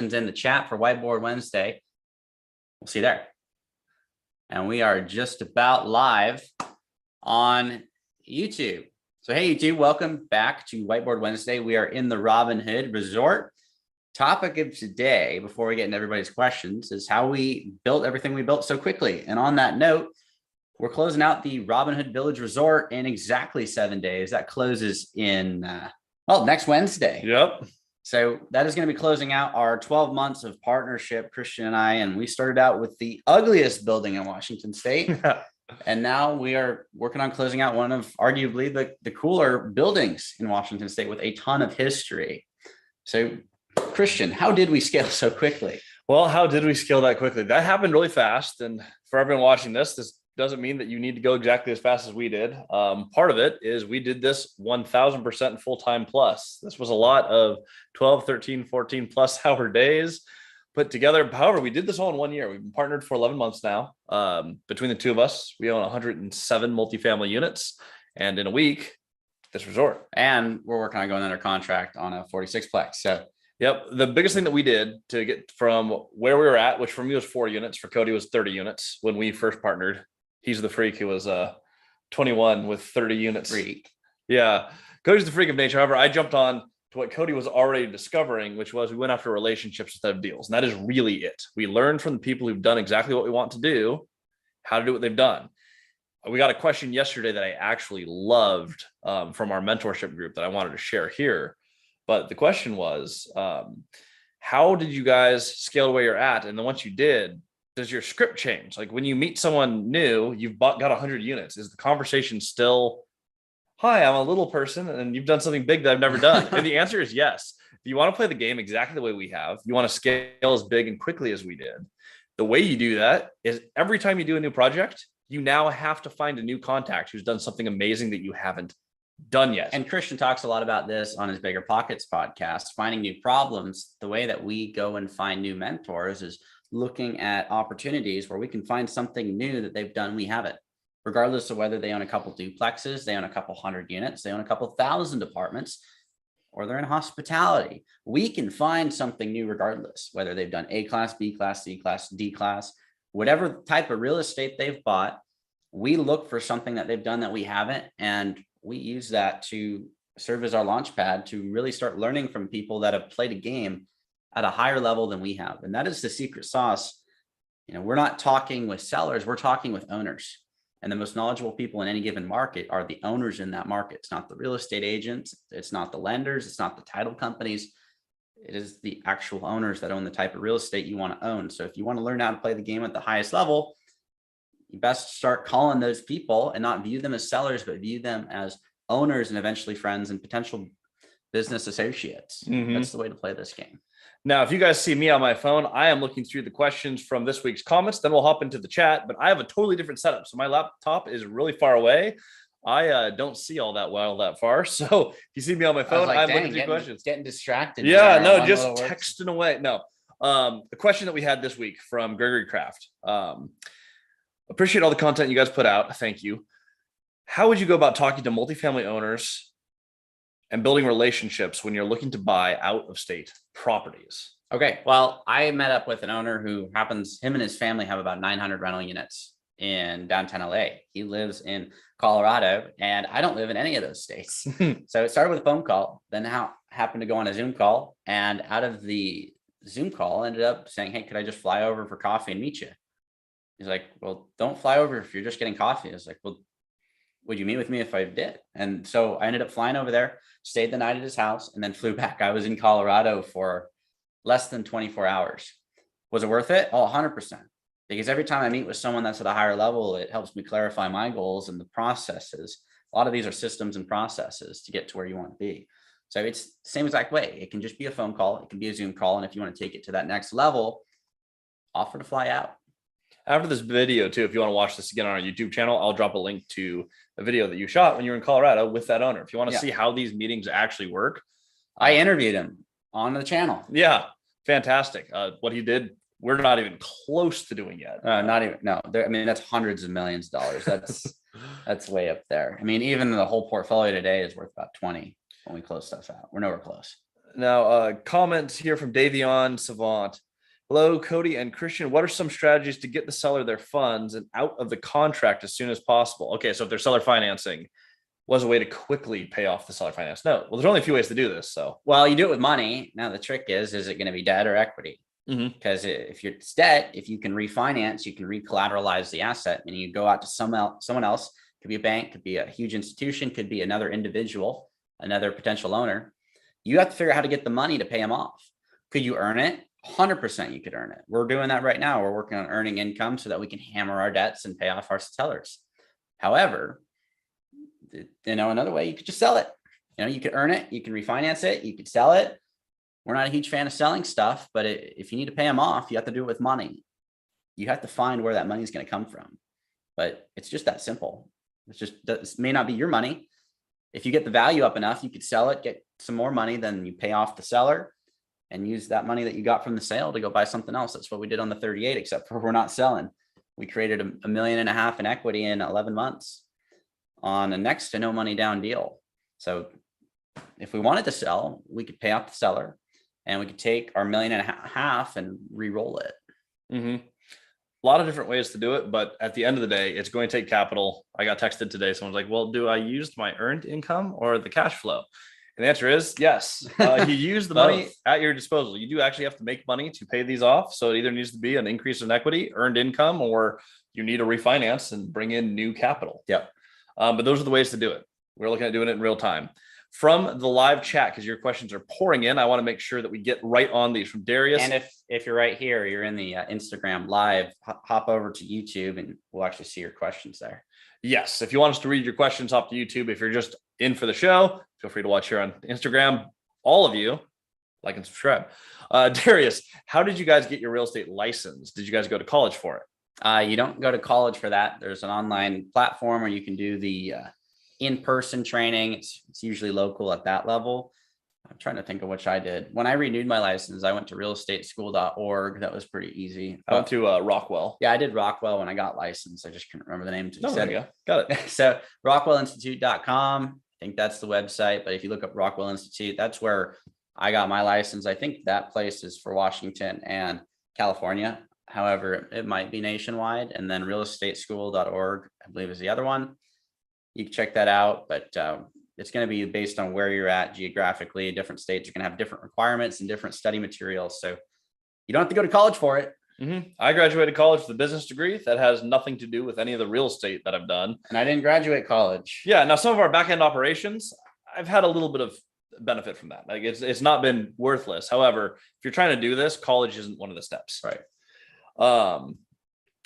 in the chat for Whiteboard Wednesday. We'll see you there. And we are just about live on YouTube. So, hey, YouTube, welcome back to Whiteboard Wednesday. We are in the Robin Hood Resort. Topic of today, before we get into everybody's questions, is how we built everything we built so quickly. And on that note, we're closing out the Robin Hood Village Resort in exactly 7 days. That closes in, next Wednesday. Yep. So that is going to be closing out our 12 months of partnership, Christian and I, and we started out with the ugliest building in Washington State. And now we are working on closing out one of arguably the cooler buildings in Washington State with a ton of history. So Christian, how did we scale so quickly? Well, how did we scale that quickly? That happened really fast. And for everyone watching this doesn't mean that you need to go exactly as fast as we did. Part of it is we did this 1000% full-time plus. This was a lot of 12, 13, 14 plus hour days put together. However, we did this all in 1 year. We've been partnered for 11 months now. Between the two of us, we own 107 multifamily units. And in a week, this resort. And we're working on going under contract on a 46-plex. So yep. The biggest thing that we did to get from where we were at, which for me was 4 units, for Cody was 30 units when we first partnered. He's the freak who was 21 with 30 units. Freak. Yeah. Cody's the freak of nature. However, I jumped on to what Cody was already discovering, which was we went after relationships instead of deals. And that is really it. We learned from the people who've done exactly what we want to do, how to do what they've done. We got a question yesterday that I actually loved from our mentorship group that I wanted to share here. But the question was, how did you guys scale to where you're at? And then once you did, does your script change? Like when you meet someone new, you've got 100 units. Is the conversation still, hi, I'm a little person and you've done something big that I've never done? And the answer is yes. If you want to play the game exactly the way we have, you want to scale as big and quickly as we did. The way you do that is every time you do a new project, you now have to find a new contact who's done something amazing that you haven't done yet. And Christian talks a lot about this on his Bigger Pockets podcast, finding new problems. The way that we go and find new mentors is looking at opportunities where we can find something new that they've done we haven't, regardless of whether they own a couple duplexes, they own a couple hundred units, they own a couple thousand apartments, or they're in hospitality. We can find something new regardless, whether they've done A class, B class, C class, D class, whatever type of real estate they've bought. We look for something that they've done that we haven't, and we use that to serve as our launch pad to really start learning from people that have played a game at a higher level than we have. And that is the secret sauce. You know, we're not talking with sellers, we're talking with owners. And the most knowledgeable people in any given market are the owners in that market. It's not the real estate agents, it's not the lenders, it's not the title companies. It is the actual owners that own the type of real estate you want to own. So if you want to learn how to play the game at the highest level, you best start calling those people and not view them as sellers, but view them as owners and eventually friends and potential business associates. Mm-hmm. That's the way to play this game. Now, if you guys see me on my phone, I am looking through the questions from this week's comments. Then we'll hop into the chat, but I have a totally different setup. So my laptop is really far away. I don't see all that well that far. So if you see me on my phone, I'm looking through questions. Getting distracted. Yeah, no, just texting away. No. The question that we had this week from Gregory Kraft. Appreciate all the content you guys put out. Thank you. How would you go about talking to multifamily owners and building relationships when you're looking to buy out of state properties? Okay. Well, I met up with an owner who him and his family have about 900 rental units in downtown LA. He lives in Colorado and I don't live in any of those states. So it started with a phone call, then happened to go on a Zoom call, and out of the Zoom call ended up saying, hey, could I just fly over for coffee and meet you? He's like, well, don't fly over if you're just getting coffee. I was like, well, would you meet with me if I did? And so I ended up flying over there, stayed the night at his house, and then flew back. I was in Colorado for less than 24 hours. Was it worth it? Oh, 100%. Because every time I meet with someone that's at a higher level, it helps me clarify my goals and the processes. A lot of these are systems and processes to get to where you want to be. So it's the same exact way. It can just be a phone call. It can be a Zoom call. And if you want to take it to that next level, offer to fly out. After this video too, if you want to watch this again on our YouTube channel, I'll drop a link to a video that you shot when you were in Colorado with that owner. If you want to see how these meetings actually work. I interviewed him on the channel. Yeah, fantastic. What he did, we're not even close to doing yet. Not even, no. I mean, that's hundreds of millions of dollars. That's way up there. I mean, even the whole portfolio today is worth about 20 when we close stuff out. We're nowhere close. Now, comments here from Davion Savant. Hello, Cody and Christian. What are some strategies to get the seller their funds and out of the contract as soon as possible? Okay, so if they're seller financing, was a way to quickly pay off the seller finance note. Well, there's only a few ways to do this. So, well, you do it with money. Now the trick is it going to be debt or equity? Because if it's debt, if you can refinance, you can recollateralize the asset, and you go out to someone else. Could be a bank, could be a huge institution, could be another individual, another potential owner. You have to figure out how to get the money to pay them off. Could you earn it? 100% you could earn it. We're doing that right now. We're working on earning income so that we can hammer our debts and pay off our sellers. However, another way, you could just sell it. You could earn it, you can refinance it, you could sell it. We're not a huge fan of selling stuff, but if you need to pay them off, you have to do it with money. You have to find where that money is going to come from. But it's just that simple. This may not be your money. If you get the value up enough, you could sell it, get some more money, then you pay off the seller and use that money that you got from the sale to go buy something else. That's what we did on the 38, except for we're not selling. We created $1.5 million in equity in 11 months on a next to no money down deal. So if we wanted to sell, we could pay off the seller and we could take our $1.5 million and re-roll it. A lot of different ways to do it, but at the end of the day, it's going to take capital. I got texted today. Someone's like, well, do I use my earned income or the cash flow? And the answer is yes. You use the money at your disposal. You do actually have to make money to pay these off. So it either needs to be an increase in equity, earned income, or you need to refinance and bring in new capital. Yep. But those are the ways to do it. We're looking at doing it in real time. From the live chat, because your questions are pouring in, I want to make sure that we get right on these. From Darius. And if you're right here, you're in the Instagram live, hop over to YouTube and we'll actually see your questions there. Yes. If you want us to read your questions, hop to YouTube. If you're just in for the show, feel free to watch here on Instagram. All of you, like and subscribe. Darius, how did you guys get your real estate license? Did you guys go to college for it? You don't go to college for that. There's an online platform where you can do the in-person training. It's usually local at that level. I'm trying to think of which I did. When I renewed my license, I went to realestateschool.org. That was pretty easy. I went to Rockwell. Yeah, I did Rockwell when I got licensed. I just couldn't remember the name. No, there you go. Got it. So rockwellinstitute.com. I think that's the website. But if you look up Rockwell Institute, that's where I got my license. I think that place is for Washington and California. However, it might be nationwide. And then realestateschool.org, I believe, is the other one. You can check that out, but it's going to be based on where you're at geographically. Different states are going to have different requirements and different study materials. So you don't have to go to college for it. I graduated college with a business degree. That has nothing to do with any of the real estate that I've done. And I didn't graduate college. Yeah. Now, some of our back-end operations, I've had a little bit of benefit from that. Like it's not been worthless. However, if you're trying to do this, college isn't one of the steps. Right.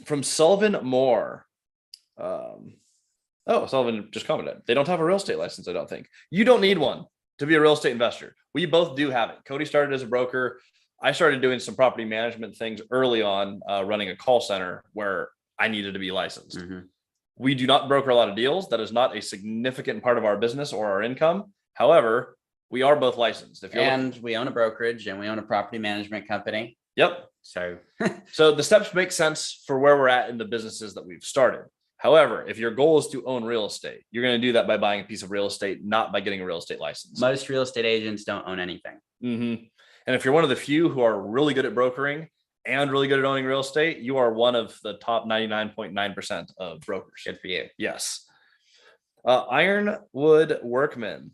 From Sullivan Moore. Sullivan just commented. They don't have a real estate license, I don't think. You don't need one to be a real estate investor. We both do have it. Cody started as a broker. I started doing some property management things early on, running a call center where I needed to be licensed. We do not broker a lot of deals. That is not a significant part of our business or our income. However, we are both licensed. We own a brokerage and we own a property management company. Yep. So the steps make sense for where we're at in the businesses that we've started. However, if your goal is to own real estate, you're going to do that by buying a piece of real estate, not by getting a real estate license. Most real estate agents don't own anything. And if you're one of the few who are really good at brokering and really good at owning real estate, you are one of the top 99.9% of brokers. Good for you. Yes. Ironwood Workman.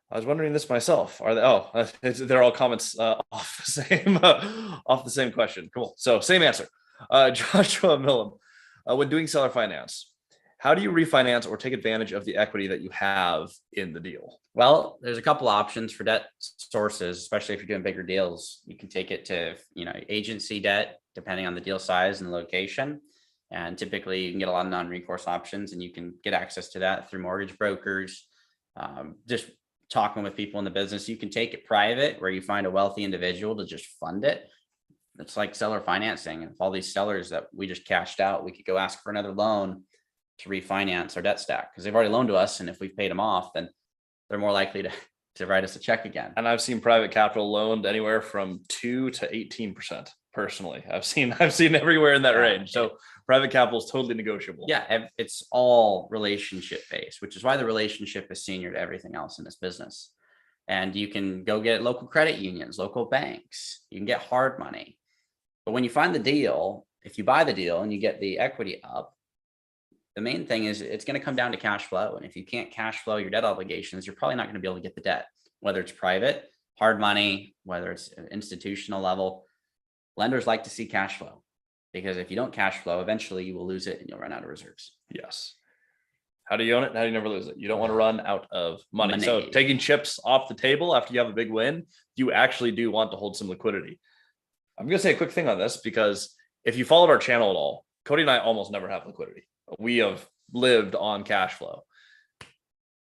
I was wondering this myself. Are they? They're all comments off the same question. Cool. So same answer. Joshua Millam. When doing seller finance, how do you refinance or take advantage of the equity that you have in the deal? Well, there's a couple options for debt sources, especially if you're doing bigger deals. You can take it to, agency debt, depending on the deal size and the location. And typically you can get a lot of non-recourse options and you can get access to that through mortgage brokers. Just talking with people in the business, you can take it private where you find a wealthy individual to just fund it. It's like seller financing. And if all these sellers that we just cashed out, we could go ask for another loan to refinance our debt stack because they've already loaned to us. And if we've paid them off, then they're more likely to write us a check again. And I've seen private capital loaned anywhere from 2 to 18%. Personally, I've seen everywhere in that range. So private capital is totally negotiable. Yeah, it's all relationship based, which is why the relationship is senior to everything else in this business. and you can go get local credit unions, local banks. You can get hard money. But when you find the deal, if you buy the deal and you get the equity up, the main thing is it's going to come down to cash flow. And if you can't cash flow your debt obligations, you're probably not going to be able to get the debt, whether it's private, hard money, whether it's institutional level. Lenders like to see cash flow, because if you don't cash flow, eventually you will lose it and you'll run out of reserves. Yes. How do you own it? How do you never lose it? You don't want to run out of money. So taking chips off the table after you have a big win, you actually do want to hold some liquidity. I'm going to say a quick thing on this, because if you followed our channel at all, Cody and I almost never have liquidity. We have lived on cash flow.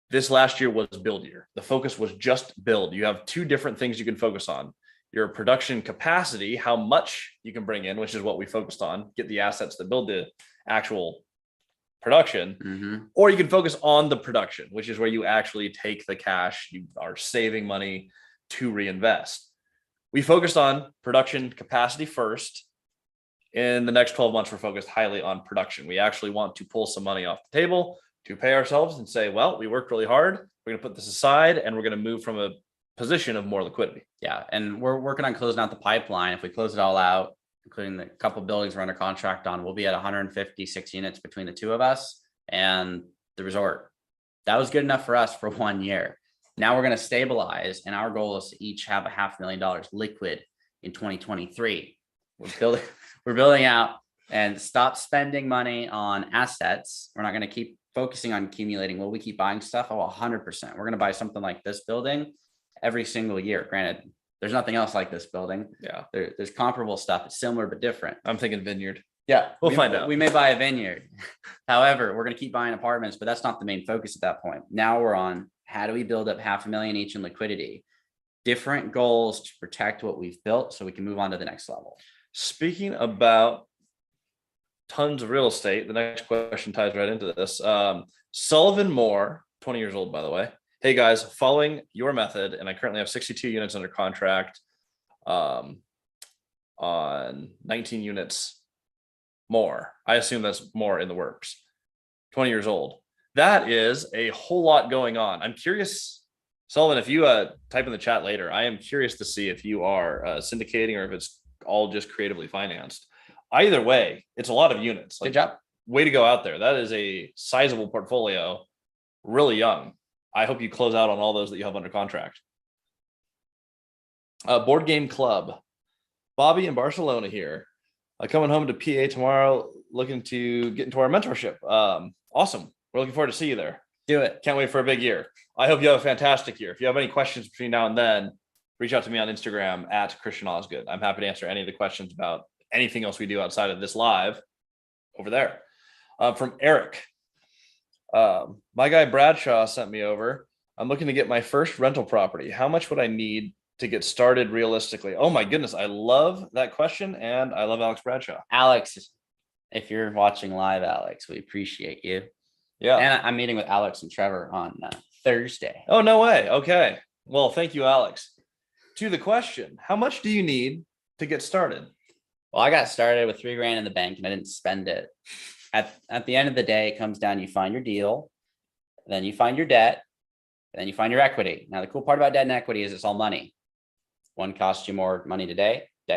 This last year was build year. The focus was just build. You have two different things you can focus on. Your production capacity, how much you can bring in, which is what we focused on, get the assets that build the actual production, or you can focus on the production, which is where you actually take the cash, you are saving money to reinvest. We focused on production capacity first. In the next 12 months, we're focused highly on production. We actually want to pull some money off the table to pay ourselves and say, well, we worked really hard. We're going to put this aside and we're going to move from a position of more liquidity. Yeah. And we're working on closing out the pipeline. If we close it all out, including the couple of buildings we're under contract on, we'll be at 156 units between the two of us and the resort. That was good enough for us for 1 year. Now we're going to stabilize, and our goal is to each have $500,000 liquid in 2023. We're building out and stop spending money on assets. We're not going to keep focusing on accumulating. Will we keep buying stuff? Oh, 100%. We're going to buy something like this building every single year. Granted, there's nothing else like this building. Yeah. There's comparable stuff. It's similar, but different. I'm thinking vineyard. Yeah. We'll find out. We may buy a vineyard. However, we're going to keep buying apartments, but that's not the main focus at that point. Now we're on, how do we build up $500,000 each in liquidity? Different goals to protect what we've built so we can move on to the next level. Speaking about tons of real estate, the next question ties right into this. Sullivan Moore, 20 years old, by the way. Hey guys, following your method, and I currently have 62 units under contract on 19 units more. I assume that's more in the works. 20 years old. That is a whole lot going on. I'm curious, Sullivan, if you type in the chat later, I am curious to see if you are syndicating or if it's all just creatively financed. Either way, it's a lot of units. Good job. Way to go out there. That is a sizable portfolio, really young. I hope you close out on all those that you have under contract. Board Game Club. Bobby in Barcelona here. Coming home to PA tomorrow, looking to get into our mentorship. Awesome. We're looking forward to see you there. Do it. Can't wait for a big year. I hope you have a fantastic year. If you have any questions between now and then, reach out to me on Instagram at Christian Osgood. I'm happy to answer any of the questions about anything else we do outside of this live over there. From Eric. My guy Bradshaw sent me over. I'm looking to get my first rental property. How much would I need to get started realistically? Oh my goodness. I love that question. And I love Alex Bradshaw. Alex, if you're watching live, Alex, we appreciate you. Yeah. And I'm meeting with Alex and Trevor on Thursday. Oh, no way. Okay. Well, thank you, Alex. To the question, how much do you need to get started? Well, I got started with $3,000 in the bank and I didn't spend it. At the end of the day, it comes down, you find your deal, then you find your debt, and then you find your equity. Now, the cool part about debt and equity is it's all money. One costs you more money today. You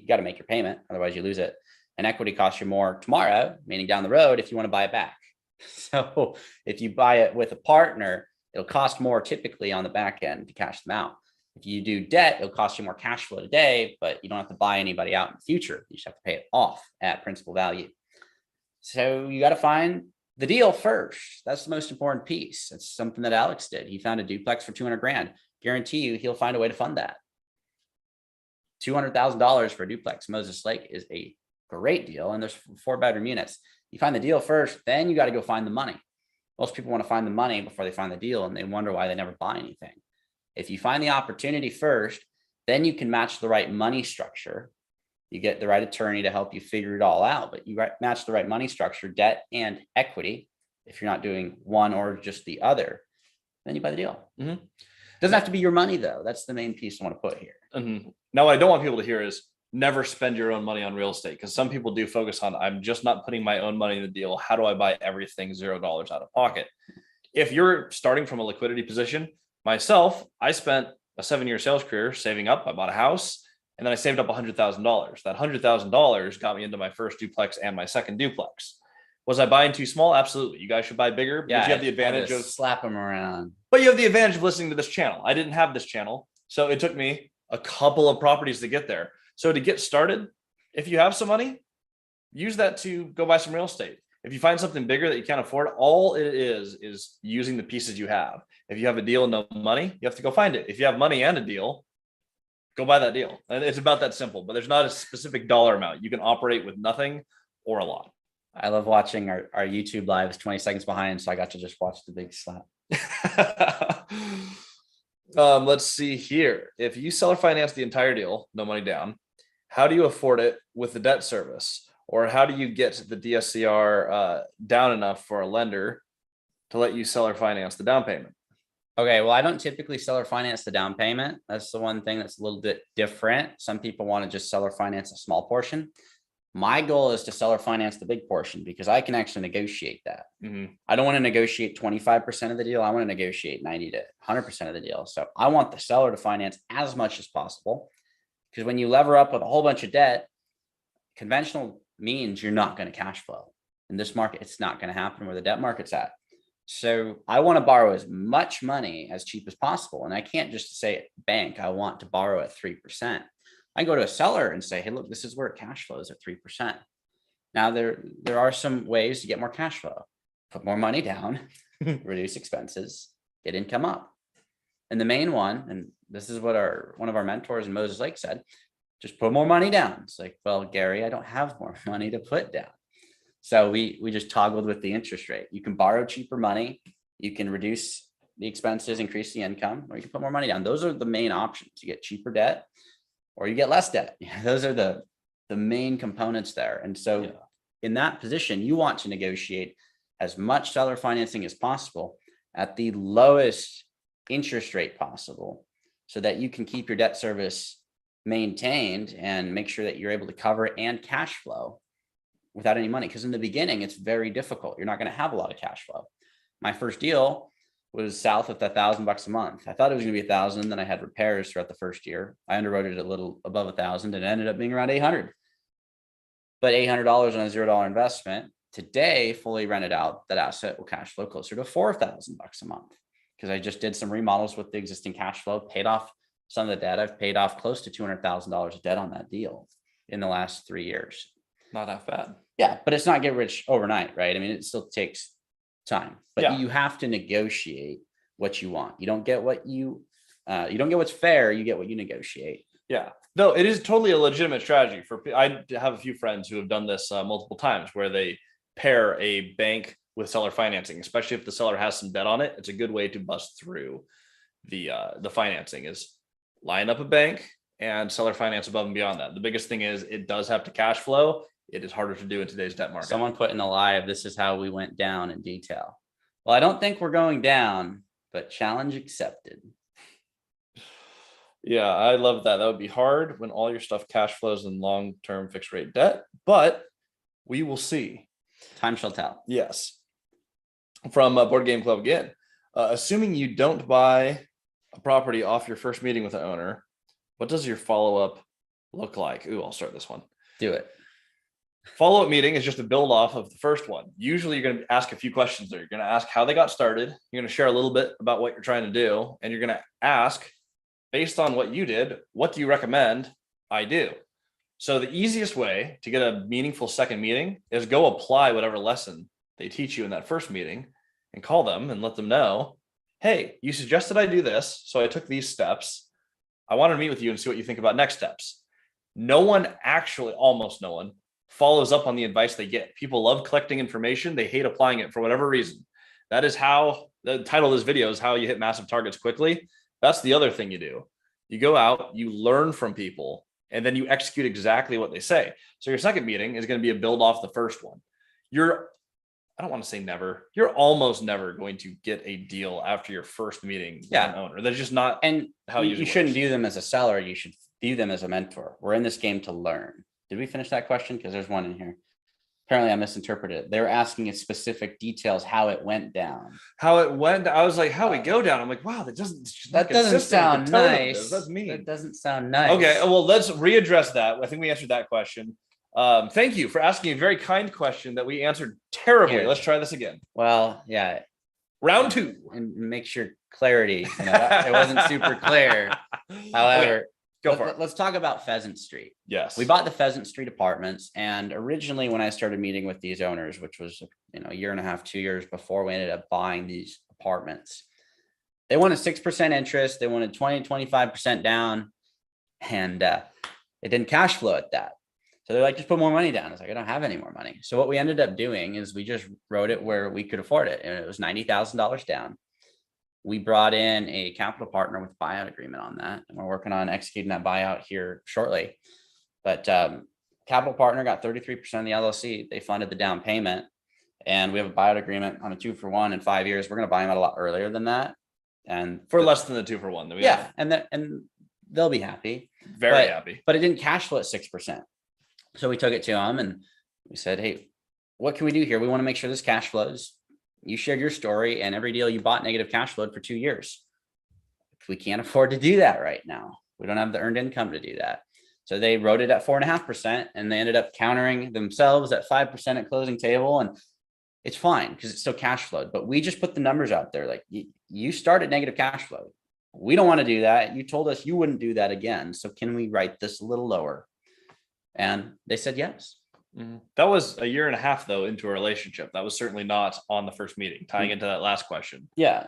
got to make your payment, otherwise you lose it. And equity costs you more tomorrow, meaning down the road, if you want to buy it back. So if you buy it with a partner, it'll cost more typically on the back end to cash them out. If you do debt, it'll cost you more cash flow today, but you don't have to buy anybody out in the future. You just have to pay it off at principal value. So you got to find the deal first. That's the most important piece. That's something that Alex did. He found a duplex for $200,000. Guarantee you he'll find a way to fund that. $200,000 for a duplex Moses Lake is a great deal. And there's 4-bedroom units. You find the deal first, then you got to go find the money. Most people want to find the money before they find the deal, and they wonder why they never buy anything. If you find the opportunity first, then you can match the right money structure. You get the right attorney to help you figure it all out, but you match the right money structure, debt and equity. If you're not doing one or just the other, then you buy the deal. Mm-hmm. Doesn't have to be your money though. That's the main piece I want to put here. Mm-hmm. Now, what I don't want people to hear is never spend your own money on real estate, because some people do focus on, I'm just not putting my own money in the deal. How do I buy everything $0 out of pocket? If you're starting from a liquidity position, Myself, I spent a 7-year sales career saving up. I bought a house and then I saved up $100,000. That $100,000 got me into my first duplex and my second duplex. Was I buying too small? Absolutely. You guys should buy bigger because you have the advantage of slap them around. But you have the advantage of listening to this channel. I didn't have this channel. So it took me a couple of properties to get there. So to get started, if you have some money, use that to go buy some real estate. If you find something bigger that you can't afford, all it is using the pieces you have. If you have a deal and no money, you have to go find it. If you have money and a deal, go buy that deal. And it's about that simple, but there's not a specific dollar amount. You can operate with nothing or a lot. I love watching our YouTube lives 20 seconds behind. So I got to just watch the big slap. Let's see here. If you seller finance the entire deal, no money down, how do you afford it with the debt service? Or how do you get the DSCR down enough for a lender to let you seller finance the down payment? Okay, well, I don't typically seller finance the down payment. That's the one thing that's a little bit different. Some people want to just seller finance a small portion. My goal is to seller finance the big portion because I can actually negotiate that. I don't want to negotiate 25% of the deal. I want to negotiate 90 to 100% of the deal. So I want the seller to finance as much as possible because when you lever up with a whole bunch of debt, conventional means you're not going to cash flow. In this market, it's not going to happen where the debt market's at. So I want to borrow as much money as cheap as possible. And I can't just say bank, I want to borrow at 3%. I go to a seller and say, hey, look, this is where cash flows at 3%. Now there are some ways to get more cash flow. Put more money down, reduce expenses, get income up. And the main one, and this is what one of our mentors in Moses Lake said, just put more money down. It's like, well, Gary, I don't have more money to put down. So we just toggled with the interest rate. You can borrow cheaper money. You can reduce the expenses, increase the income, or you can put more money down. Those are the main options. You get cheaper debt or you get less debt. Those are the main components there. And so in that position, you want to negotiate as much seller financing as possible at the lowest interest rate possible so that you can keep your debt service maintained and make sure that you're able to cover and cash flow without any money. Because in the beginning, it's very difficult. You're not going to have a lot of cash flow. My first deal was south of $1,000 a month. I thought it was going to be 1,000. Then I had repairs throughout the first year. I underwrote it a little above 1,000 and it ended up being around 800. But $800 on a $0 investment today, fully rented out, that asset will cash flow closer to $4,000 a month because I just did some remodels with the existing cash flow, paid off some of the debt. I've paid off close to $200,000 of debt on that deal in the last 3 years. Not that bad. Yeah, but it's not get rich overnight, right? I mean, it still takes time, but you have to negotiate what you want. You don't get what you don't get what's fair. You get what you negotiate. Yeah, no, it is totally a legitimate strategy. I have a few friends who have done this multiple times where they pair a bank with seller financing, especially if the seller has some debt on it. It's a good way to bust through the financing is line up a bank and seller finance above and beyond that. The biggest thing is it does have to cash flow. It is harder to do in today's debt market. Someone put in the live, this is how we went down in detail. Well, I don't think we're going down, but challenge accepted. Yeah, I love that. That would be hard when all your stuff cash flows in long-term fixed rate debt, but we will see. Time shall tell. Yes. From Board Game Club again. Assuming you don't buy a property off your first meeting with the owner, what does your follow-up look like? Ooh, I'll start this one. Do it. Follow-up meeting is just a build off of the first one. Usually you're going to ask a few questions there. You're going to ask how they got started. You're going to share a little bit about what you're trying to do. And you're going to ask, based on what you did, what do you recommend I do? So the easiest way to get a meaningful second meeting is go apply whatever lesson they teach you in that first meeting and call them and let them know, hey, you suggested I do this. So I took these steps. I want to meet with you and see what you think about next steps. Almost no one follows up on the advice they get. People love collecting information. They hate applying it for whatever reason. That is how the title of this video is how you hit massive targets quickly. That's the other thing you do. You go out, you learn from people, and then you execute exactly what they say. So your second meeting is going to be a build off the first one. I don't want to say never. You're almost never going to get a deal after your first meeting with an owner. That's just not how you shouldn't view them as a seller. You should view them as a mentor. We're in this game to learn. Did we finish that question? Because there's one in here. Apparently I misinterpreted it. They were asking us specific details, how it went down. How it went. I was like, how we go down? I'm like, wow, that Doesn't sound nice. That's mean. That doesn't sound nice. Okay, well, let's readdress that. I think we answered that question. Thank you for asking a very kind question that we answered terribly. Here. Let's try this again. Well, yeah. Round 2. And make sure clarity. It wasn't super clear. However, go for it. Let's talk about Pheasant Street. Yes. We bought the Pheasant Street apartments. And originally when I started meeting with these owners, which was, a year and a half, 2 years before we ended up buying these apartments, they wanted 6% interest. They wanted 20, 25% down. And it didn't cash flow at that. So they're like, just put more money down. I was like, I don't have any more money. So what we ended up doing is we just wrote it where we could afford it. And it was $90,000 down. We brought in a capital partner with buyout agreement on that. And we're working on executing that buyout here shortly. But capital partner got 33% of the LLC. They funded the down payment. And we have a buyout agreement on a 2-for-1 in 5 years. We're going to buy them out a lot earlier than that. And for less than the 2-for-1 that we have. And they'll be happy. Very happy. But it didn't cash flow at 6%. So we took it to them and we said, hey, what can we do here? We want to make sure this cash flows. You shared your story, and every deal you bought negative cash flowed for 2 years. We can't afford to do that right now. We don't have the earned income to do that. So they wrote it at 4.5%, and they ended up countering themselves at 5% at closing table. And it's fine because it's still cash flowed. But we just put the numbers out there. Like, you started negative cash flow. We don't want to do that. You told us you wouldn't do that again. So can we write this a little lower? And they said yes. Mm-hmm. That was a year and a half, though, into a relationship. That was certainly not on the first meeting, tying into that last question. Yeah.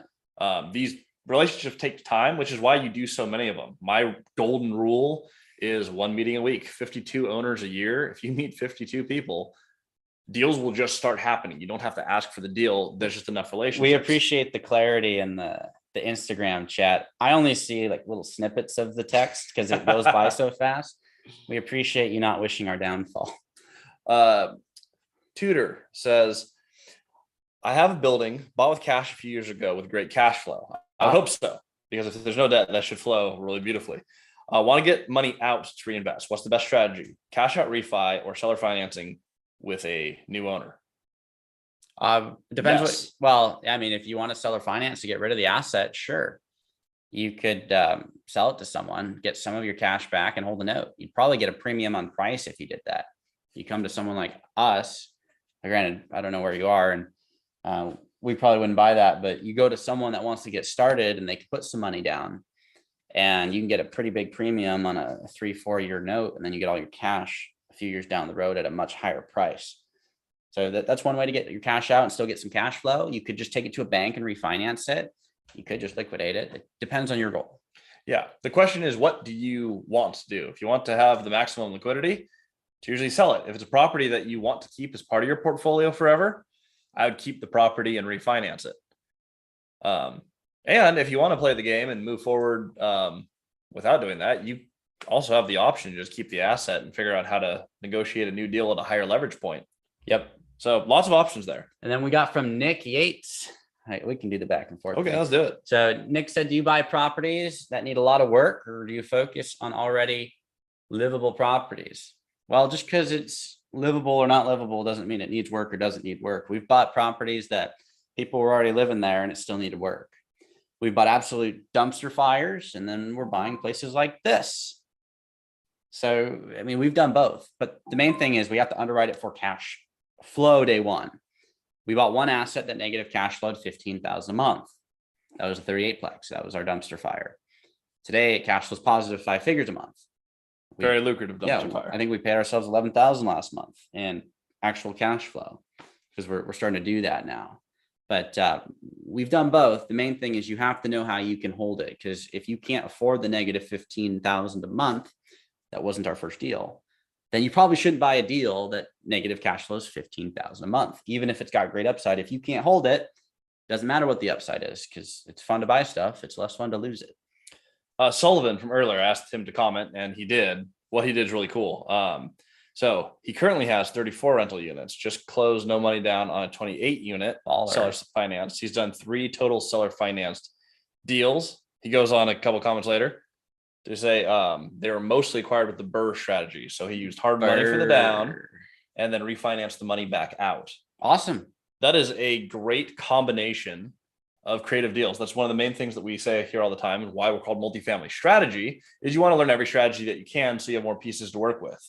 These relationships take time, which is why you do so many of them. My golden rule is 1 meeting a week, 52 owners a year. If you meet 52 people, deals will just start happening. You don't have to ask for the deal. There's just enough relationships. We appreciate the clarity in the Instagram chat. I only see like little snippets of the text because it goes by so fast. We appreciate you not wishing our downfall. Tudor says, I have a building bought with cash a few years ago with great cash flow. I hope so, because if there's no debt, that should flow really beautifully. I want to get money out to reinvest. What's the best strategy? Cash out refi or seller financing with a new owner? Depends. Yes. If you want to seller finance to get rid of the asset, sure. You could sell it to someone, get some of your cash back and hold a note. You'd probably get a premium on price if you did that. You come to someone like us, granted, I don't know where you are, and we probably wouldn't buy that, but you go to someone that wants to get started and they can put some money down and you can get a pretty big premium on a 3-4 year note. And then you get all your cash a few years down the road at a much higher price. So that's one way to get your cash out and still get some cash flow. You could just take it to a bank and refinance it. You could just liquidate it. It depends on your goal. Yeah. The question is, what do you want to do? If you want to have the maximum liquidity, to usually sell it. If it's a property that you want to keep as part of your portfolio forever, I would keep the property and refinance it. And if you want to play the game and move forward without doing that, you also have the option to just keep the asset and figure out how to negotiate a new deal at a higher leverage point. Yep. So lots of options there. And then we got from Nick Yates. We can do the back and forth. Okay, thing. Let's do it. So Nick said, do you buy properties that need a lot of work, or do you focus on already livable properties? Well, just because it's livable or not livable doesn't mean it needs work or doesn't need work. We've bought properties that people were already living there and it still needed work. We've bought absolute dumpster fires, and then we're buying places like this. So, we've done both, but the main thing is we have to underwrite it for cash flow day one. We bought one asset that negative cash flowed $15,000 a month. That was a 38plex. That was our dumpster fire. Today, it cash flows positive 5 figures a month. Very lucrative dumpster fire. I think we paid ourselves $11,000 last month in actual cash flow because we're starting to do that now. But we've done both. The main thing is you have to know how you can hold it, because if you can't afford the negative $15,000 a month, that wasn't our first deal, then you probably shouldn't buy a deal that negative cash flows $15,000 a month, even if it's got great upside. If you can't hold it, doesn't matter what the upside is, because it's fun to buy stuff. It's less fun to lose it. Sullivan from earlier asked him to comment, and he did. What he did is really cool. So he currently has 34 rental units, just closed no money down on a 28 unit seller financed. He's done 3 total seller financed deals. He goes on a couple comments later to say they were mostly acquired with the BRRRR strategy. So he used hard money for the down and then refinance the money back out. Awesome. That is a great combination of creative deals. That's one of the main things that we say here all the time, and why we're called multifamily. Strategy is you want to learn every strategy that you can so you have more pieces to work with.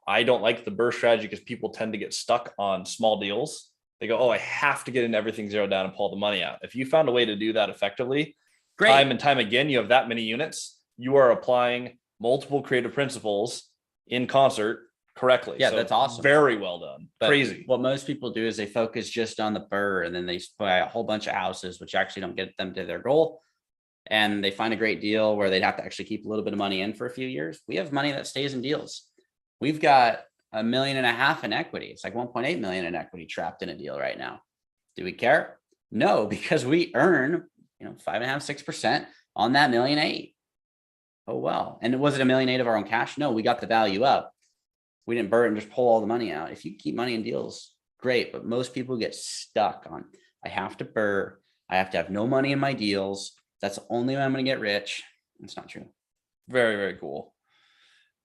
I don't like the burst strategy because people tend to get stuck on small deals. They go, oh, I have to get in everything zeroed down and pull the money out. If you found a way to do that effectively, Great. time and time again, you have that many units, you are applying multiple creative principles in concert correctly. Yeah, So that's awesome. Very well done. But crazy. What most people do is they focus just on the burr, and then they buy a whole bunch of houses, which actually don't get them to their goal. And they find a great deal where they'd have to actually keep a little bit of money in for a few years. We have money that stays in deals. We've got $1.5 million in equity. It's like 1.8 million in equity trapped in a deal right now. Do we care? No, because we earn, 5.5%, 6% on that $1.8 million. Oh, well. And was it $1.8 million of our own cash? No, we got the value up. We didn't burn it and just pull all the money out. If you keep money in deals, great. But most people get stuck on, I have to burr. I have to have no money in my deals. That's the only way I'm going to get rich. It's not true. Very, very cool.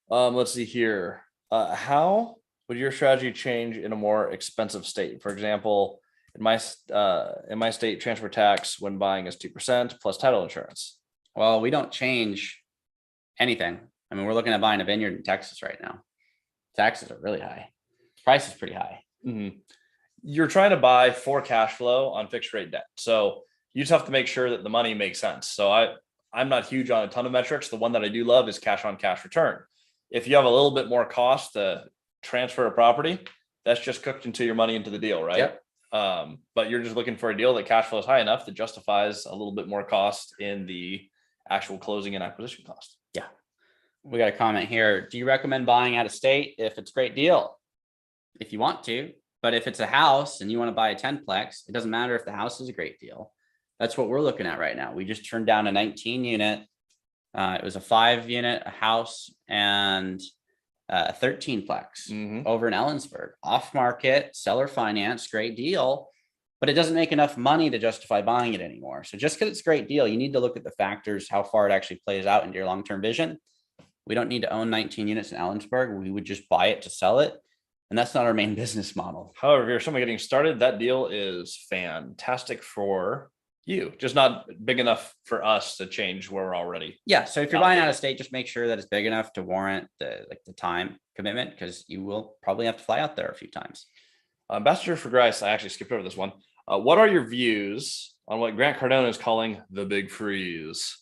Let's see here. How would your strategy change in a more expensive state? For example, in my state, transfer tax when buying is 2% plus title insurance. Well, we don't change anything. I mean, we're looking at buying a vineyard in Texas right now. Taxes are really high. Price is pretty high. Mm-hmm. You're trying to buy for cash flow on fixed rate debt. So you just have to make sure that the money makes sense. So I'm not huge on a ton of metrics. The one that I do love is cash on cash return. If you have a little bit more cost to transfer a property, that's just cooked into your money into the deal, right? Yep. But you're just looking for a deal that cash flow is high enough that justifies a little bit more cost in the actual closing and acquisition cost. Yeah. We got a comment here. Do you recommend buying out of state if it's a great deal? If you want to, but if it's a house and you want to buy a 10-plex, it doesn't matter if the house is a great deal. That's what we're looking at right now. We just turned down a 19 unit. It was a 5-unit, a house, and a 13-plex over in Ellensburg. Off market, seller finance, great deal, but it doesn't make enough money to justify buying it anymore. So just because it's a great deal, you need to look at the factors, how far it actually plays out into your long-term vision. We don't need to own 19 units in Ellensburg. We would just buy it to sell it. And that's not our main business model. However, if you're somebody getting started, that deal is fantastic for you, just not big enough for us to change where we're already. Yeah. So if you're buying out of state, just make sure that it's big enough to warrant the time commitment, because you will probably have to fly out there a few times. Ambassador for Grice, I actually skipped over this one. What are your views on what Grant Cardone is calling the big freeze?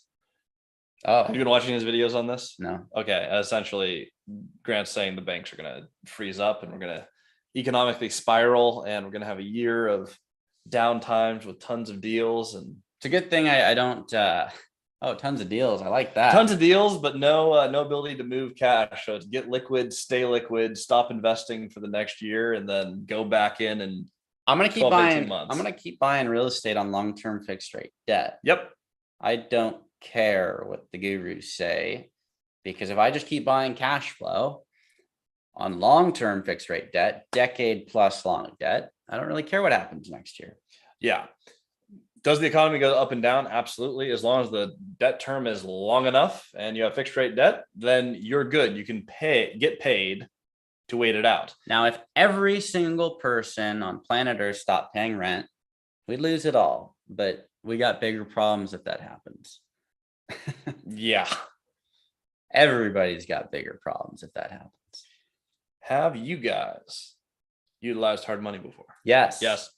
Oh, have you been watching his videos on this? No. Okay. Essentially, Grant's saying the banks are going to freeze up and we're going to economically spiral, and we're going to have a year of down times with tons of deals. And it's a good thing I don't tons of deals. I like that. Tons of deals, but no ability to move cash. So it's get liquid, stay liquid, stop investing for the next year, and then go back in. And I'm going to keep buying real estate on long-term fixed rate debt. Yep. I don't care what the gurus say, because if I just keep buying cash flow on long-term fixed rate debt, decade plus long debt, I don't really care what happens next year. Yeah. Does the economy go up and down? Absolutely. As long as the debt term is long enough and you have fixed rate debt, then you're good. You can get paid to wait it out. Now, if every single person on planet Earth stopped paying rent, we'd lose it all. But we got bigger problems if that happens. Yeah. Everybody's got bigger problems if that happens. Have you guys utilized hard money before? Yes. Yes.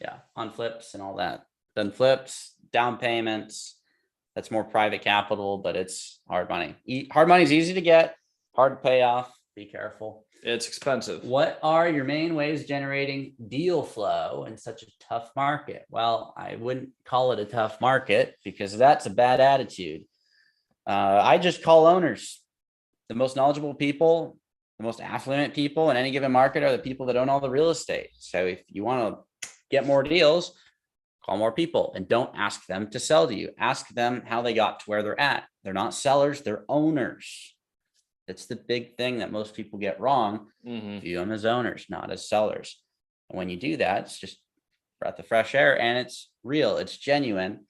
Yeah. On flips and all that. Done flips, down payments. That's more private capital, but it's hard money. Hard money is easy to get, hard to pay off. Be careful. It's expensive. What are your main ways of generating deal flow in such a tough market? Well, I wouldn't call it a tough market, because that's a bad attitude. I just call owners. The most knowledgeable people, the most affluent people in any given market are the people that own all the real estate. So if you want to get more deals, call more people, and don't ask them to sell to you. Ask them how they got to where they're at. They're not sellers, they're owners. That's the big thing that most people get wrong. View them as owners, not as sellers. And when you do that, it's just breath of fresh air, and it's real, it's genuine,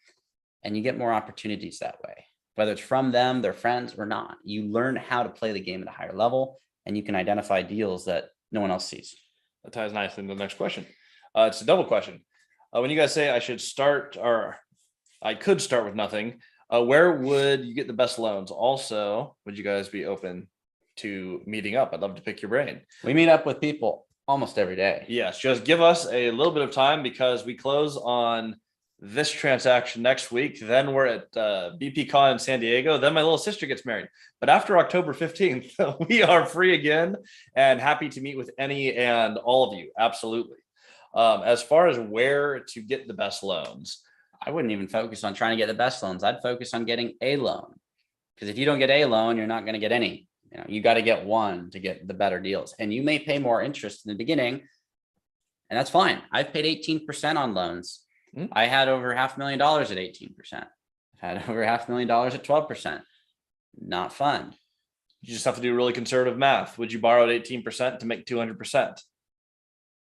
and you get more opportunities that way. Whether it's from them, their friends, or not, you learn how to play the game at a higher level, and you can identify deals that no one else sees. That ties nicely into the next question. It's a double question. When you guys say I should start, or I could start with nothing, where would you get the best loans? Also, would you guys be open to meeting up? I'd love to pick your brain. We meet up with people almost every day. Yes, just give us a little bit of time because we close on this transaction next week. Then we're at BPCon in San Diego. Then my little sister gets married. But after October 15th, we are free again and happy to meet with any and all of you. Absolutely. As far as where to get the best loans, I wouldn't even focus on trying to get the best loans. I'd focus on getting a loan, because if you don't get a loan, you're not going to get any. You got to get one to get the better deals, and you may pay more interest in the beginning, and that's fine. I've paid 18% on loans. I had over $500,000 at 18%. I've had over $500,000 at 12%. Not fun. You just have to do really conservative math. Would you borrow at 18% to make 200%?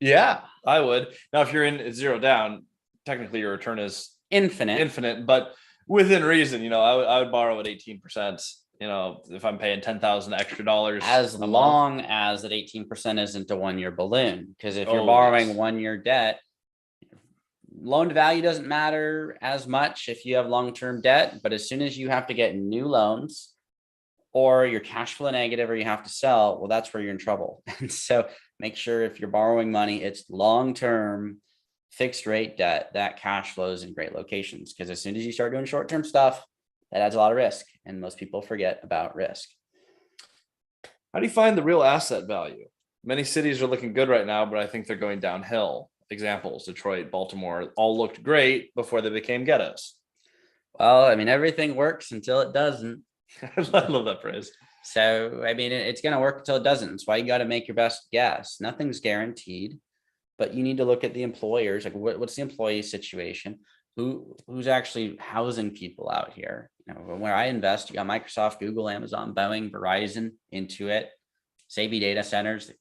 Yeah, I would. Now, if you're in zero down, technically your return is infinite, but within reason. I would borrow at 18%. If I'm paying $10,000 extra dollars, as long as that 18% isn't a 1-year balloon. Because if you're borrowing 1-year debt, loan to value doesn't matter as much if you have long-term debt. But as soon as you have to get new loans, or you're cash flow negative, or you have to sell, well, that's where you're in trouble. And so make sure if you're borrowing money, it's long-term fixed rate debt that cash flows in great locations. Because as soon as you start doing short-term stuff, that adds a lot of risk, and most people forget about risk. How do you find the real asset value? Many cities are looking good right now, but I think they're going downhill. Examples: Detroit, Baltimore, all looked great before they became ghettos. Well, everything works until it doesn't. I love that phrase. So, it's going to work until it doesn't. That's why you got to make your best guess. Nothing's guaranteed, but you need to look at the employers. Like, what's the employee situation? Who's actually housing people out here? Where I invest, you got Microsoft, Google, Amazon, Boeing, Verizon, Intuit, Savvy data centers.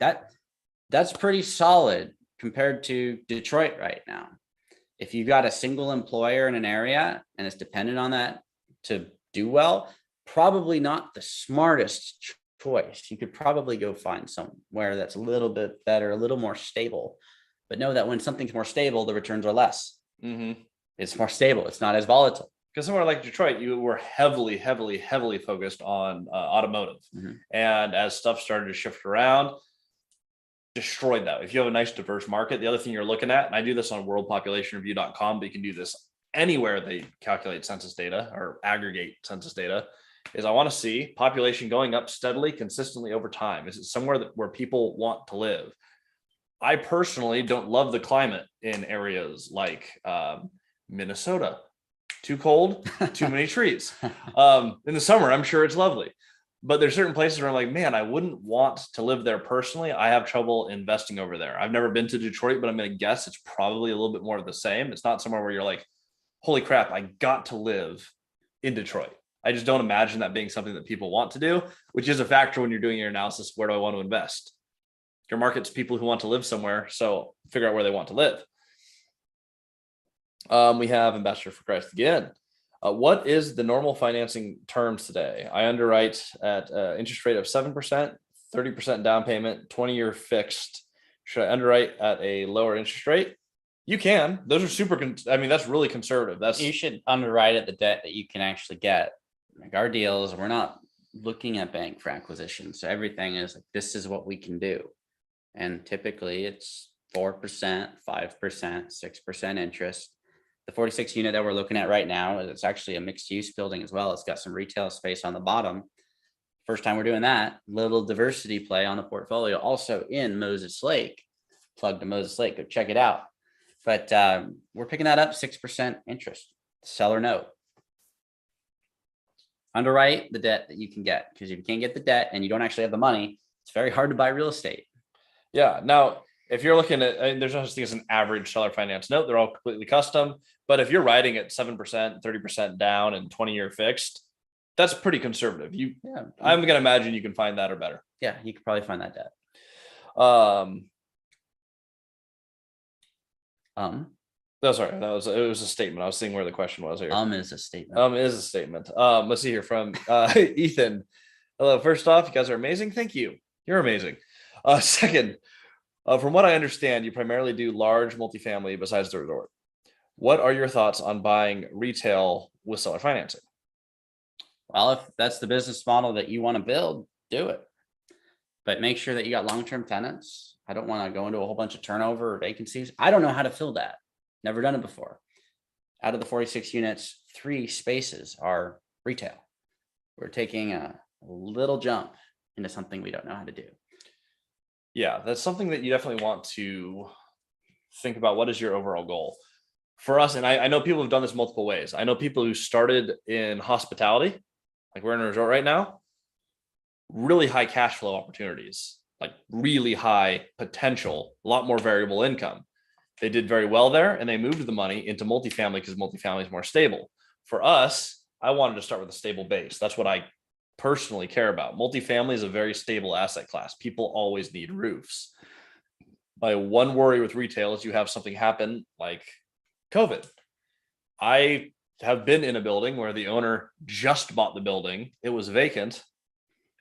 That's pretty solid compared to Detroit right now. If you've got a single employer in an area and it's dependent on that to do well, probably not the smartest choice. You could probably go find somewhere that's a little bit better, a little more stable. But know that when something's more stable, the returns are less. Mm-hmm. It's more stable. It's not as volatile. Because somewhere like Detroit, you were heavily focused on automotive. Mm-hmm. And as stuff started to shift around, destroyed that. If you have a nice diverse market, the other thing you're looking at, and I do this on worldpopulationreview.com, but you can do this anywhere they calculate census data or aggregate census data, is I want to see population going up steadily, consistently over time. Is it somewhere where people want to live? I personally don't love the climate in areas like Minnesota. Too cold, too many trees. In the summer, I'm sure it's lovely. But there's certain places where I'm like, man, I wouldn't want to live there personally. I have trouble investing over there. I've never been to Detroit, but I'm going to guess it's probably a little bit more of the same. It's not somewhere where you're like, holy crap, I got to live in Detroit. I just don't imagine that being something that people want to do, which is a factor when you're doing your analysis. Where do I want to invest? Your market's people who want to live somewhere. So figure out where they want to live. We have Ambassador for Christ again. What is the normal financing terms today? I underwrite at interest rate of 7%, 30% down payment, 20-year fixed. Should I underwrite at a lower interest rate? You can. Those are that's really conservative. You should underwrite at the debt that you can actually get. Like our deals, we're not looking at bank for acquisition. So everything is like, this is what we can do. And typically it's 4%, 5%, 6% interest. The 46 unit that we're looking at right now, it's actually a mixed use building as well. It's got some retail space on the bottom. First time we're doing that. Little diversity play on the portfolio. Also in Moses Lake. Plug to Moses Lake. Go check it out. But we're picking that up 6% interest. Seller note. Underwrite the debt that you can get, because if you can't get the debt and you don't actually have the money, it's very hard to buy real estate. Yeah. Now, if you're looking at, there's no such thing as an average seller finance note. They're all completely custom. But if you're writing at 7%, 30% down and 20-year fixed, that's pretty conservative. I'm going to imagine you can find that or better. Yeah, you could probably find that debt. No, sorry, it was a statement. I was seeing where the question was here. Is a statement. Is a statement. Let's see here from Ethan. Hello. First off, you guys are amazing. Thank you. You're amazing. Second, From what I understand, you primarily do large multifamily besides the resort. What are your thoughts on buying retail with seller financing? Well, if that's the business model that you want to build, do it. But make sure that you got long-term tenants. I don't want to go into a whole bunch of turnover or vacancies. I don't know how to fill that. Never done it before. Out of the 46 units, 3 spaces are retail. We're taking a little jump into something we don't know how to do. Yeah, that's something that you definitely want to think about. What is your overall goal? For us, and I know people have done this multiple ways. I know people who started in hospitality, like we're in a resort right now, really high cash flow opportunities, like really high potential, a lot more variable income. They did very well there and they moved the money into multifamily because multifamily is more stable. For us, I wanted to start with a stable base. That's what I personally care about. Multifamily is a very stable asset class. People always need roofs. My one worry with retail is you have something happen like COVID. I have been in a building where the owner just bought the building. It was vacant.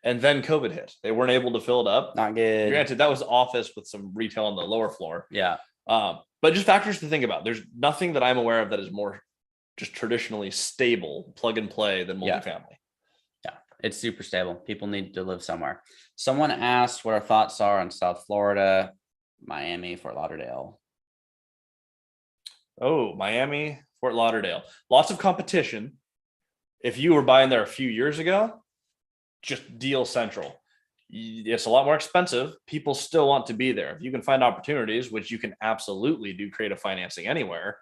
And then COVID hit. They weren't able to fill it up. Not good. Granted, that was office with some retail on the lower floor. Yeah. But just factors to think about. There's nothing that I'm aware of that is more just traditionally stable, plug and play than multifamily. Yeah, it's super stable. People need to live somewhere. Someone asked what our thoughts are on South Florida, Miami, Fort Lauderdale. Oh, Miami, Fort Lauderdale. Lots of competition. If you were buying there a few years ago, just deal central. It's a lot more expensive. People still want to be there. If you can find opportunities, which you can absolutely do creative financing anywhere.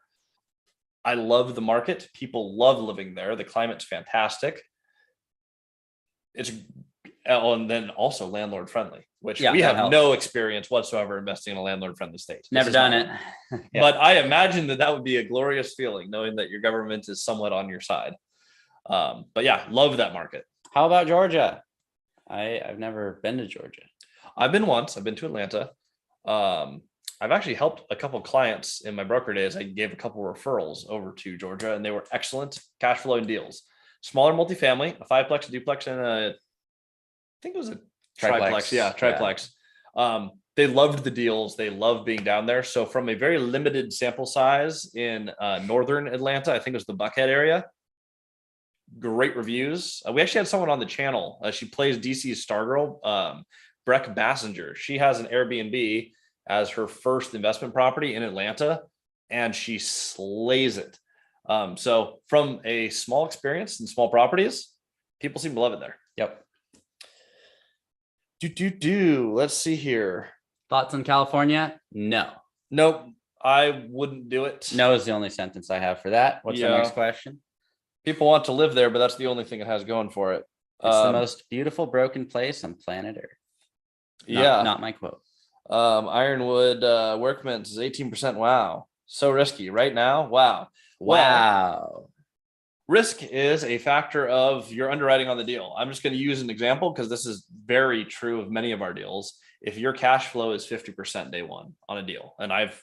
I love the market. People love living there. The climate's fantastic. And then also landlord friendly, which we have no experience whatsoever investing in a landlord friendly state. Never done it. Yeah. But I imagine that would be a glorious feeling knowing that your government is somewhat on your side. But yeah, love that market. How about Georgia? I've never been to Georgia. I've been once. I've been to Atlanta. I've actually helped a couple of clients in my broker days. I gave a couple of referrals over to Georgia, and they were excellent cash flowing deals. Smaller multifamily, a 5-plex, a duplex, and I think it was a triplex. Yeah, triplex. Yeah. They loved the deals. They loved being down there. So from a very limited sample size in northern Atlanta, I think it was the Buckhead area. Great reviews. We actually had someone on the channel. She plays DC's Stargirl, Breck Bassinger. She has an Airbnb as her first investment property in Atlanta, and she slays it. So from a small experience and small properties, people seem to love it there. Yep. Let's see here. Thoughts on California? No. Nope. I wouldn't do it. No is the only sentence I have for that. What's the next question? People want to live there, but that's the only thing it has going for it. It's the most beautiful broken place on planet Earth. Not my quote. Ironwood Workman's is 18%. Wow. So risky right now. Wow. Wow. Risk is a factor of your underwriting on the deal. I'm just going to use an example because this is very true of many of our deals. If your cash flow is 50% day one on a deal, and I've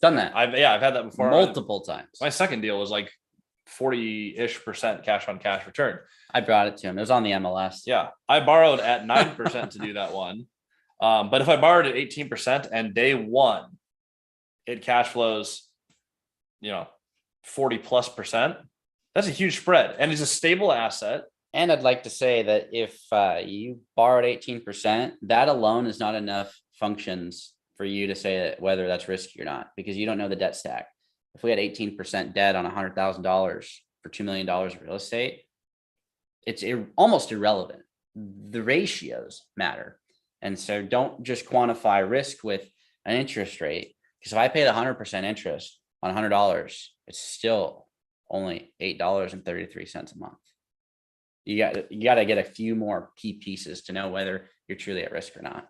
done that. I've had that before multiple times. My second deal was like 40-ish% cash on cash return. I brought it to him. It was on the MLS. Yeah. I borrowed at 9% to do that one. But if I borrowed at 18% and day one, it cash flows, 40+%, that's a huge spread. And it's a stable asset. And I'd like to say that if you borrowed 18%, that alone is not enough functions for you to say that whether that's risky or not, because you don't know the debt stack. If we had 18% debt on $100,000 for $2 million of real estate, it's almost irrelevant. The ratios matter. And so don't just quantify risk with an interest rate, because if I paid 100% interest on $100, it's still only $8.33 a month. You got to get a few more key pieces to know whether you're truly at risk or not.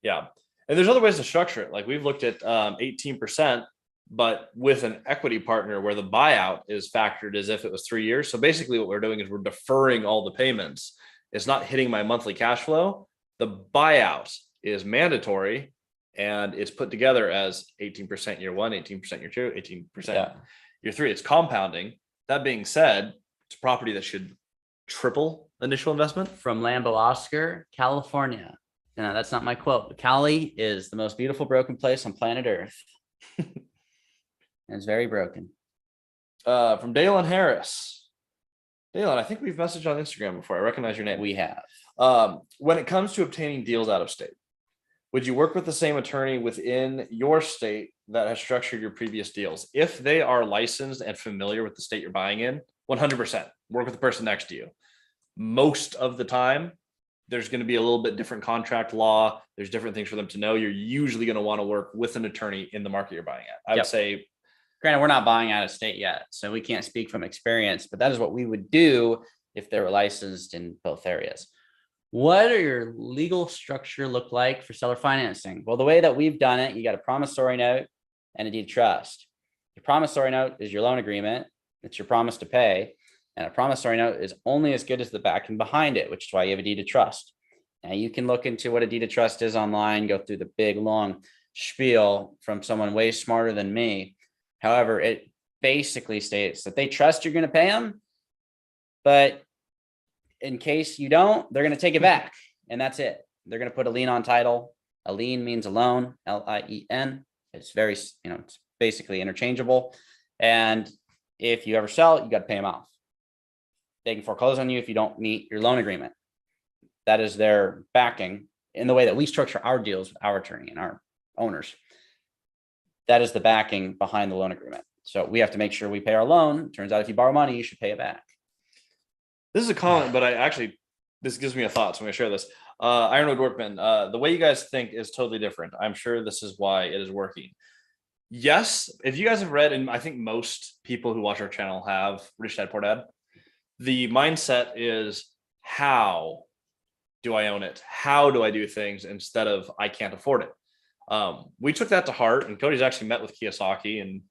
Yeah. And there's other ways to structure it. Like we've looked at 18%, but with an equity partner where the buyout is factored as if it was 3 years. So basically what we're doing is we're deferring all the payments. It's not hitting my monthly cash flow. The buyout is mandatory and it's put together as 18% year one, 18% year two, 18% year three. It's compounding. That being said, it's a property that should triple initial investment. From Lambo Oscar, California. No, that's not my quote. Cali is the most beautiful broken place on planet Earth. And it's very broken. From Dalen Harris. Dalen, I think we've messaged on Instagram before. I recognize your name. We have. When it comes to obtaining deals out of state, would you work with the same attorney within your state that has structured your previous deals? If they are licensed and familiar with the state you're buying in, 100% work with the person next to you. Most of the time, there's going to be a little bit different contract law. There's different things for them to know. You're usually going to want to work with an attorney in the market you're buying at. I would say, granted, we're not buying out of state yet, so we can't speak from experience, but that is what we would do if they were licensed in both areas. What are your legal structure look like for seller financing? Well, the way that we've done it, you got a promissory note and a deed of trust. Your promissory note is your loan agreement. It's your promise to pay. And a promissory note is only as good as the backing behind it, which is why you have a deed of trust. Now you can look into what a deed of trust is online, go through the big, long spiel from someone way smarter than me. However, it basically states that they trust you're going to pay them, but in case you don't, they're going to take it back. And that's it. They're going to put a lien on title. A lien means a loan, L-I-E-N. It's very, it's basically interchangeable. And if you ever sell it, you got to pay them off. They can foreclose on you if you don't meet your loan agreement. That is their backing in the way that we structure our deals with our attorney and our owners. That is the backing behind the loan agreement. So we have to make sure we pay our loan. Turns out if you borrow money, you should pay it back. This is a comment, but this gives me a thought. So I'm going to share this. Ironwood Workman, the way you guys think is totally different. I'm sure this is why it is working. Yes, if you guys have read, and I think most people who watch our channel have, Rich Dad Poor Dad, the mindset is, how do I own it? How do I do things instead of I can't afford it? We took that to heart, and Cody's actually met with Kiyosaki, and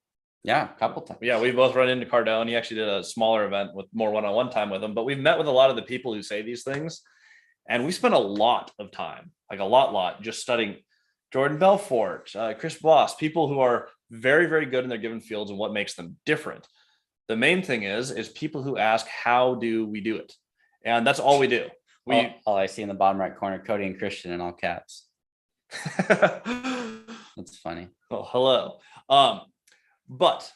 yeah, a couple times. Yeah, we both run into Cardone. He actually did a smaller event with more one-on-one time with him, but we've met with a lot of the people who say these things, and we spent a lot of time, like a lot, just studying Jordan Belfort, Chris Bloss, people who are very, very good in their given fields and what makes them different. The main thing is people who ask, how do we do it? And that's all we do. All I see in the bottom right corner, Cody and Christian in all caps. That's funny. Oh, hello. But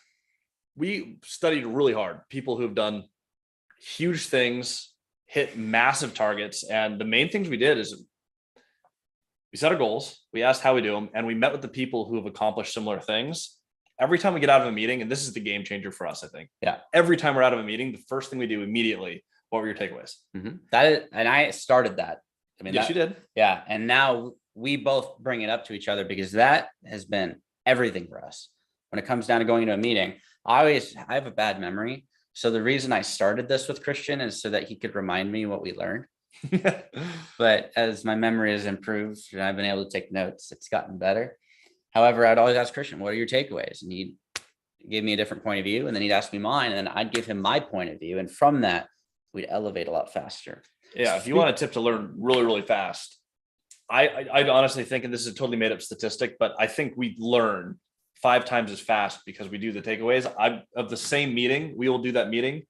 we studied really hard. People who've done huge things, hit massive targets. And the main things we did is we set our goals. We asked how we do them. And we met with the people who have accomplished similar things. Every time we get out of a meeting, and this is the game changer for us, I think. Yeah. Every time we're out of a meeting, the first thing we do immediately, what were your takeaways? Mm-hmm. And I started that. I mean, yes, you did. Yeah. And now we both bring it up to each other because that has been everything for us. When it comes down to going into a meeting, I have a bad memory. So the reason I started this with Christian is so that he could remind me what we learned. But as my memory has improved and I've been able to take notes, it's gotten better. However, I'd always ask Christian, what are your takeaways? And he'd give me a different point of view, and then he'd ask me mine, and then I'd give him my point of view. And from that, we'd elevate a lot faster. Yeah. If you want a tip to learn really, really fast, I'd honestly think, and this is a totally made up statistic, but I think we learn 5 times as fast because we do the takeaways. Of the same meeting, we will do that meeting.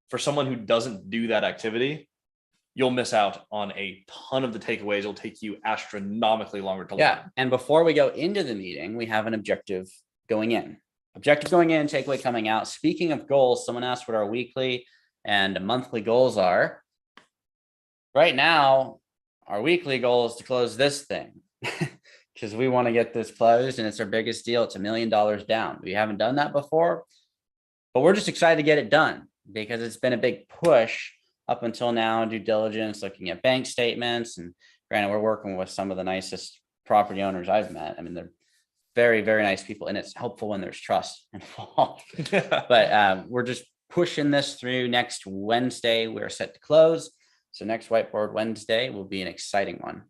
For someone who doesn't do that activity, you'll miss out on a ton of the takeaways. It'll take you astronomically longer to learn. Yeah. And before we go into the meeting, we have an objective going in. Objective going in, takeaway coming out. Speaking of goals, someone asked what our weekly and monthly goals are. Right now, our weekly goal is to close this thing because we want to get this closed, and it's our biggest deal. It's $1 million down. We haven't done that before, but we're just excited to get it done because it's been a big push up until now. Due diligence, looking at bank statements, and granted, we're working with some of the nicest property owners I've met. I mean, they're very, very nice people, and it's helpful when there's trust involved. But we're just pushing this through. Next Wednesday, we're set to close. So next Whiteboard Wednesday will be an exciting one.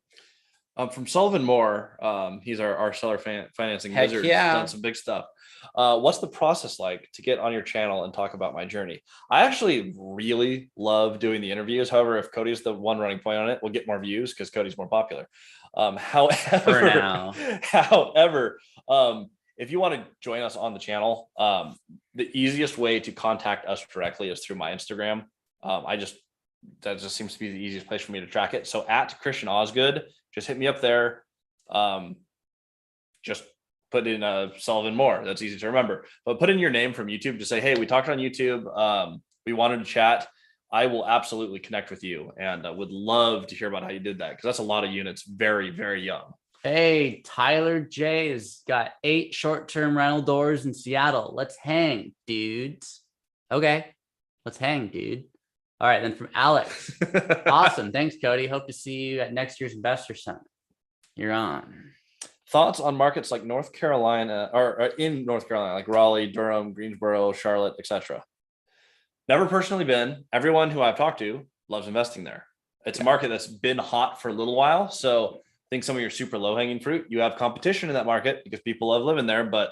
From Sullivan Moore, he's our seller financing wizard. Yeah. Done some big stuff. What's the process like to get on your channel and talk about my journey? I actually really love doing the interviews. However, if Cody's the one running point on it, we'll get more views because Cody's more popular. However, if you want to join us on the channel, the easiest way to contact us directly is through my Instagram. That just seems to be the easiest place for me to track it. So at Christian Osgood just hit me up there. Just put in Sullivan Moore. That's easy to remember. But put in your name from YouTube to say, hey, we talked on YouTube. We wanted to chat. I will absolutely connect with you, and would love to hear about how you did that, because that's a lot of units very, very young. Hey, Tyler J has got 8 short-term rental doors in Seattle. Let's hang, dudes. Okay, let's hang, dude. All right, then from Alex. Awesome. Thanks, Cody. Hope to see you at next year's Investor Summit. You're on. Thoughts on markets like North Carolina or in North Carolina, like Raleigh, Durham, Greensboro, Charlotte, etc. Never personally been. Everyone who I've talked to loves investing there. It's a market that's been hot for a little while. So I think some of your super low hanging fruit, you have competition in that market because people love living there, but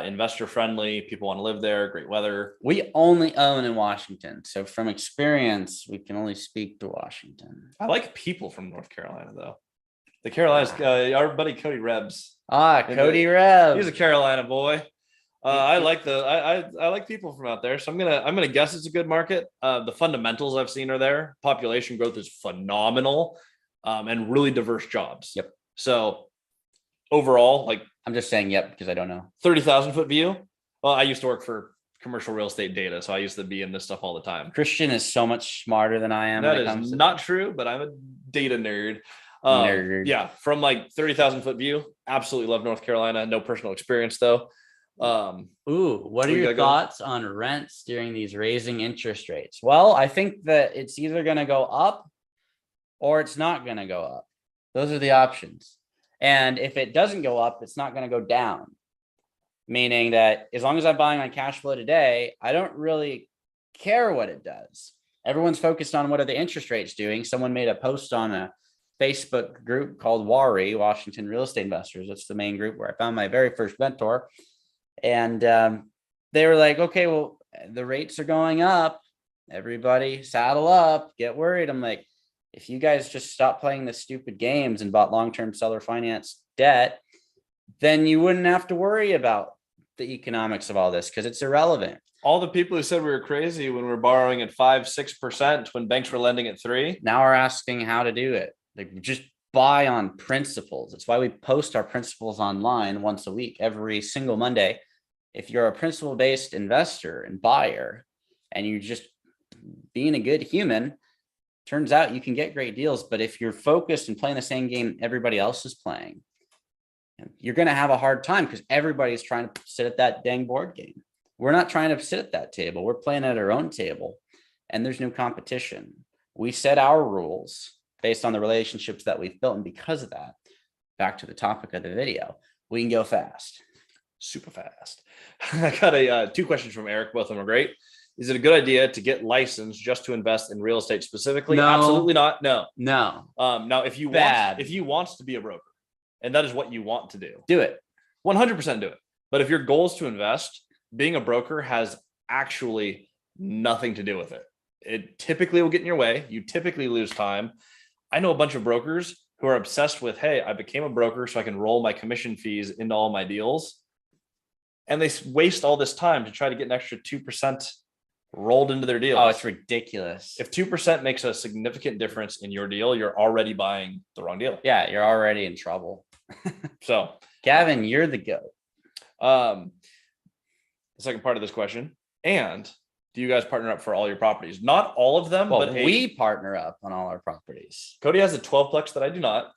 investor friendly, people want to live there, great weather. We only own in Washington. So from experience, we can only speak to Washington. I like people from North Carolina though. The Carolinas, our buddy Cody Rebs. Cody Rebs. He's a Carolina boy. I like people from out there, so I'm gonna guess it's a good market. The fundamentals I've seen are there. Population growth is phenomenal, and really diverse jobs. Yep. So overall, like, I'm just saying yep because I don't know. 30,000 foot view. Well, I used to work for commercial real estate data, so I used to be in this stuff all the time. Christian is so much smarter than I am. That is not true, but I'm a data nerd. Yeah, from like 30,000 foot view, absolutely love North Carolina. No personal experience though. What are your thoughts on rents during these raising interest rates? Well, I think that it's either going to go up or it's not going to go up. Those are the options. And if it doesn't go up, it's not going to go down. Meaning that as long as I'm buying on cash flow today, I don't really care what it does. Everyone's focused on what are the interest rates doing. Someone made a post on a Facebook group called WARI, Washington Real Estate Investors. That's the main group where I found my very first mentor. And they were like, okay, well, the rates are going up. Everybody saddle up, get worried. I'm like, if you guys just stop playing the stupid games and bought long-term seller finance debt, then you wouldn't have to worry about the economics of all this because it's irrelevant. All the people who said we were crazy when we were borrowing at 5-6% when banks were lending at 3%. Now are asking how to do it. Like, just buy on principles. That's why we post our principles online once a week, every single Monday. If you're a principle-based investor and buyer and you're just being a good human, turns out you can get great deals. But if you're focused and playing the same game everybody else is playing, you're going to have a hard time because everybody's trying to sit at that dang board game. We're not trying to sit at that table. We're playing at our own table and there's no competition. We set our rules based on the relationships that we've built. And because of that, back to the topic of the video, we can go fast. Super fast. I got 2 questions from Eric. Both of them are great. Is it a good idea to get licensed just to invest in real estate specifically? No. Absolutely not. No. Now, if you want to be a broker and that is what you want to do it. 100% do it. But if your goal is to invest, being a broker has actually nothing to do with it. It typically will get in your way. You typically lose time. I know a bunch of brokers who are obsessed with, hey, I became a broker so I can roll my commission fees into all my deals. And they waste all this time to try to get an extra 2% rolled into their deal. Oh, it's ridiculous. If 2% makes a significant difference in your deal, you're already buying the wrong deal. Yeah, you're already in trouble. So, Gavin, you're the GOAT. The second part of this question, and do you guys partner up for all your properties? Not all of them, but we partner up on all our properties. Cody has a 12-plex that I do not.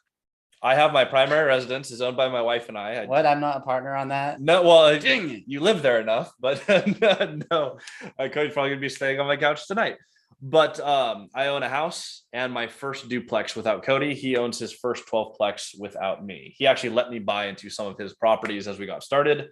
I have my primary residence is owned by my wife and I. What? I'm not a partner on that? No, well, you live there enough, but no, Cody's probably gonna be staying on my couch tonight. But I own a house and my first duplex without Cody. He owns his first 12-plex without me. He actually let me buy into some of his properties as we got started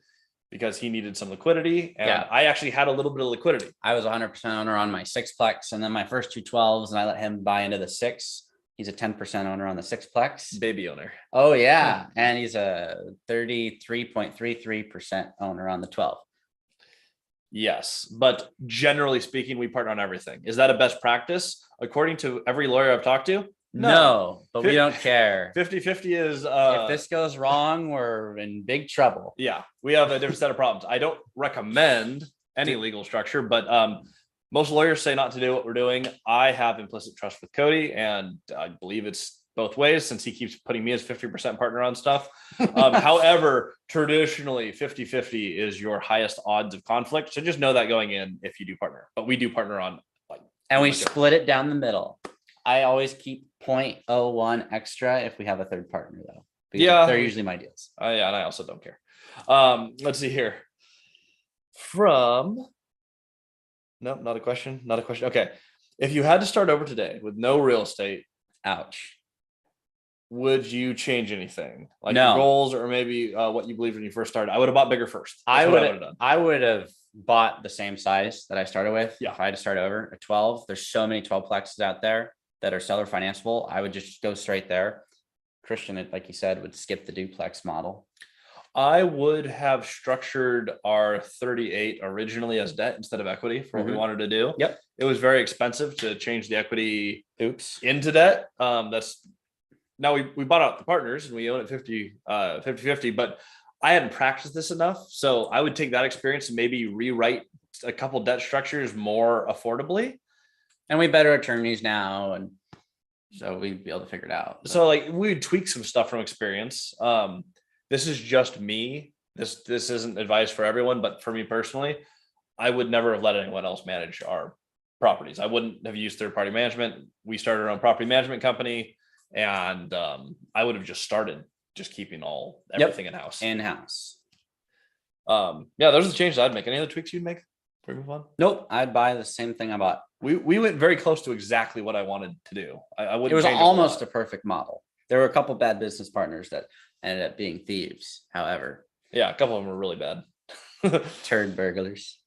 because he needed some liquidity. And I actually had a little bit of liquidity. I was 100% owner on my 6-plex and then my first 2 12s, and I let him buy into the 6. He's a 10% owner on the 6-plex. Baby owner. Oh, yeah. And he's a 33.33% owner on the 12. Yes. But generally speaking, we partner on everything. Is that a best practice? According to every lawyer I've talked to? No, but we don't care. 50-50 is... if this goes wrong, we're in big trouble. Yeah. We have a different set of problems. I don't recommend any legal structure, but... most lawyers say not to do what we're doing. I have implicit trust with Cody, and I believe it's both ways since he keeps putting me as 50% partner on stuff. However, traditionally 50-50 is your highest odds of conflict. So just know that going in if you do partner, but we do partner on like. And we split it down the middle. I always keep 0.01 extra if we have a third partner though. Yeah. They're usually my deals. Yeah. And I also don't care. Let's see here. Nope, not a question. Okay. If you had to start over today with no real estate, ouch. Would you change anything? Like no. Your goals or maybe what you believed when you first started? I would have bought bigger first. I would have bought the same size that I started with. Yeah. If I had to start over at 12, there's so many 12 plexes out there that are seller financeable. I would just go straight there. Christian, like you said, would skip the duplex model. I would have structured our 38 originally as debt instead of equity for what we wanted to do. Yep. It was very expensive to change the equity into debt. Now we bought out the partners and we own it 50-50, but I hadn't practiced this enough. So I would take that experience and maybe rewrite a couple debt structures more affordably. And we better attorneys now. And so we'd be able to figure it out. So like we would tweak some stuff from experience. This is just me. This isn't advice for everyone, but for me personally, I would never have let anyone else manage our properties. I wouldn't have used third-party management. We started our own property management company, and I would have just started keeping everything in-house. In-house. Yeah, those are the changes I'd make. Any other tweaks you'd make before we move on? Nope, I'd buy the same thing I bought. We went very close to exactly what I wanted to do. I wouldn't. It was almost a perfect model. There were a couple bad business partners that ended up being thieves. However, yeah, a couple of them were really bad. Turd burglars.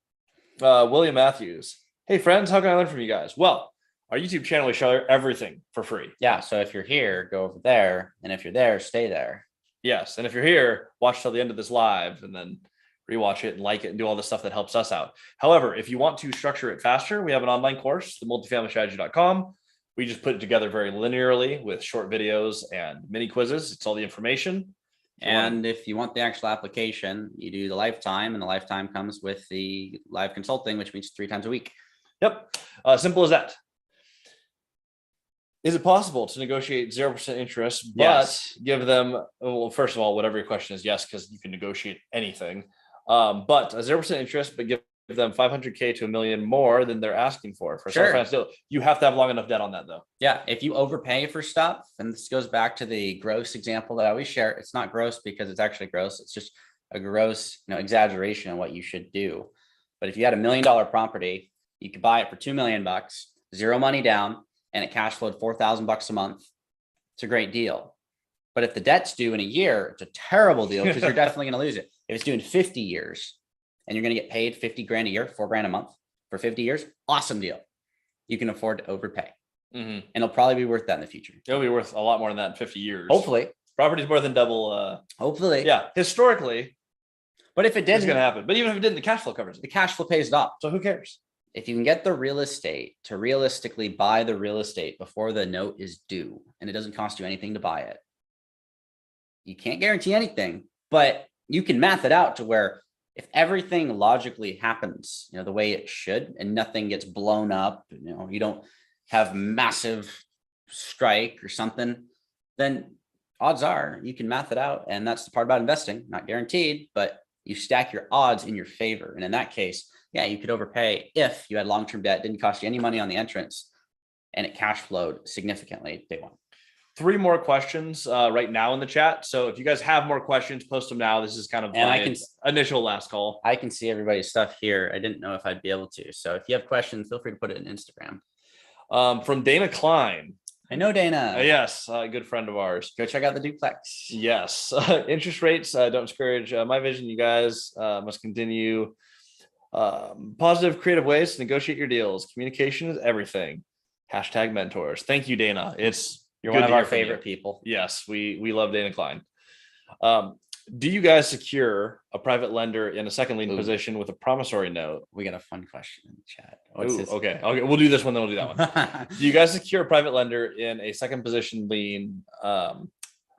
William Matthews. Hey friends, how can I learn from you guys? Well, our YouTube channel, we share everything for free. Yeah. So if you're here, go over there. And if you're there, stay there. Yes. And if you're here, watch till the end of this live and then rewatch it and like it and do all the stuff that helps us out. However, if you want to structure it faster, we have an online course, the multifamilystrategy.com. We just put it together very linearly with short videos and mini quizzes. It's all the information. And if you want the actual application, you do the lifetime, and the lifetime comes with the live consulting, which means 3 times a week. Yep. Simple as that. Is it possible to negotiate 0% interest, but give them, well, first of all, whatever your question is, yes, because you can negotiate anything. But a 0% interest, but give them 500K to $1 million more than they're asking for Sure. Deal. You have to have long enough debt on that though. Yeah. If you overpay for stuff, and this goes back to the gross example that I always share, it's not gross because it's actually gross. It's just a gross, exaggeration of what you should do. But if you had $1 million property, you could buy it for $2 million, 0 money down, and it cash flowed $4,000 a month. It's a great deal. But if the debt's due in a year, it's a terrible deal because you're definitely going to lose it. If it's due in 50 years and you're going to get paid 50 grand a year, $4,000 a month for 50 years, awesome deal. You can afford to overpay. And it'll probably be worth that in the future. It'll be worth a lot more than that in 50 years. Hopefully. Property's more than double. Hopefully. Yeah. Historically. But if it didn't, it's going to happen. But even if it didn't, the cash flow covers it. The cash flow pays it off. So who cares? If you can get the real estate to realistically buy the real estate before the note is due, and it doesn't cost you anything to buy it, you can't guarantee anything, but you can math it out to where if everything logically happens, the way it should, and nothing gets blown up, you don't have massive strike or something, then odds are you can math it out. And that's the part about investing, not guaranteed, but you stack your odds in your favor. And in that case, yeah, you could overpay if you had long-term debt, didn't cost you any money on the entrance, and it cash flowed significantly day one. 3 more questions right now in the chat. So if you guys have more questions, post them now. This is kind of my initial last call. I can see everybody's stuff here. I didn't know if I'd be able to. So if you have questions, feel free to put it in Instagram. From Dana Klein. I know Dana. Yes, a good friend of ours. Go check out the duplex. Yes. Interest rates don't discourage my vision. You guys must continue positive, creative ways to negotiate your deals. Communication is everything. #mentors. Thank you, Dana. You're one of our favorite people. Yes, we love Dana Klein. Do you guys secure a private lender in a second lien position with a promissory note? We got a fun question in the chat. Okay. We'll do this one, then we'll do that one. Do you guys secure a private lender in a second position lien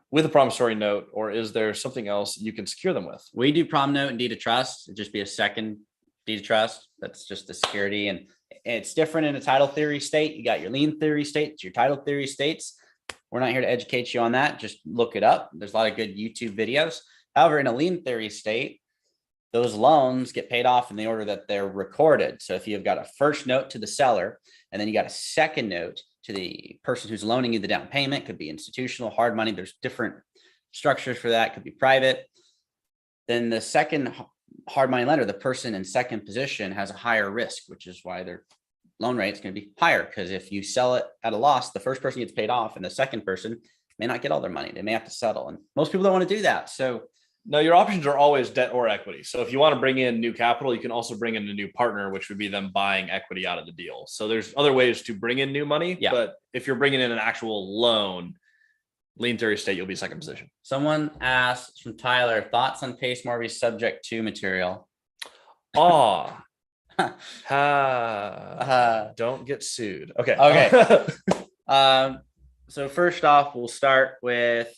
with a promissory note, or is there something else you can secure them with? We do prom note and deed of trust. It'd just be a second deed of trust. That's just the security, and it's different in a title theory state. You got your lien theory states, your title theory states. We're not here to educate you on that. Just look it up. There's a lot of good YouTube videos. However, in a lien theory state, those loans get paid off in the order that they're recorded. So if you've got a first note to the seller, and then you got a second note to the person who's loaning you the down payment, could be institutional, hard money. There's different structures for that. Could be private. Then the second hard money lender, the person in second position, has a higher risk, which is why their loan rate is going to be higher. Because if you sell it at a loss, the first person gets paid off and the second person may not get all their money. They may have to settle. And most people don't want to do that. So no, your options are always debt or equity. So if you want to bring in new capital, you can also bring in a new partner, which would be them buying equity out of the deal. So there's other ways to bring in new money. Yeah. But if you're bringing in an actual loan, lien theory state, you'll be second position. Someone asked from Tyler, thoughts on Pace Morby's subject to material? Oh, don't get sued. Okay. Okay. So first off, we'll start with,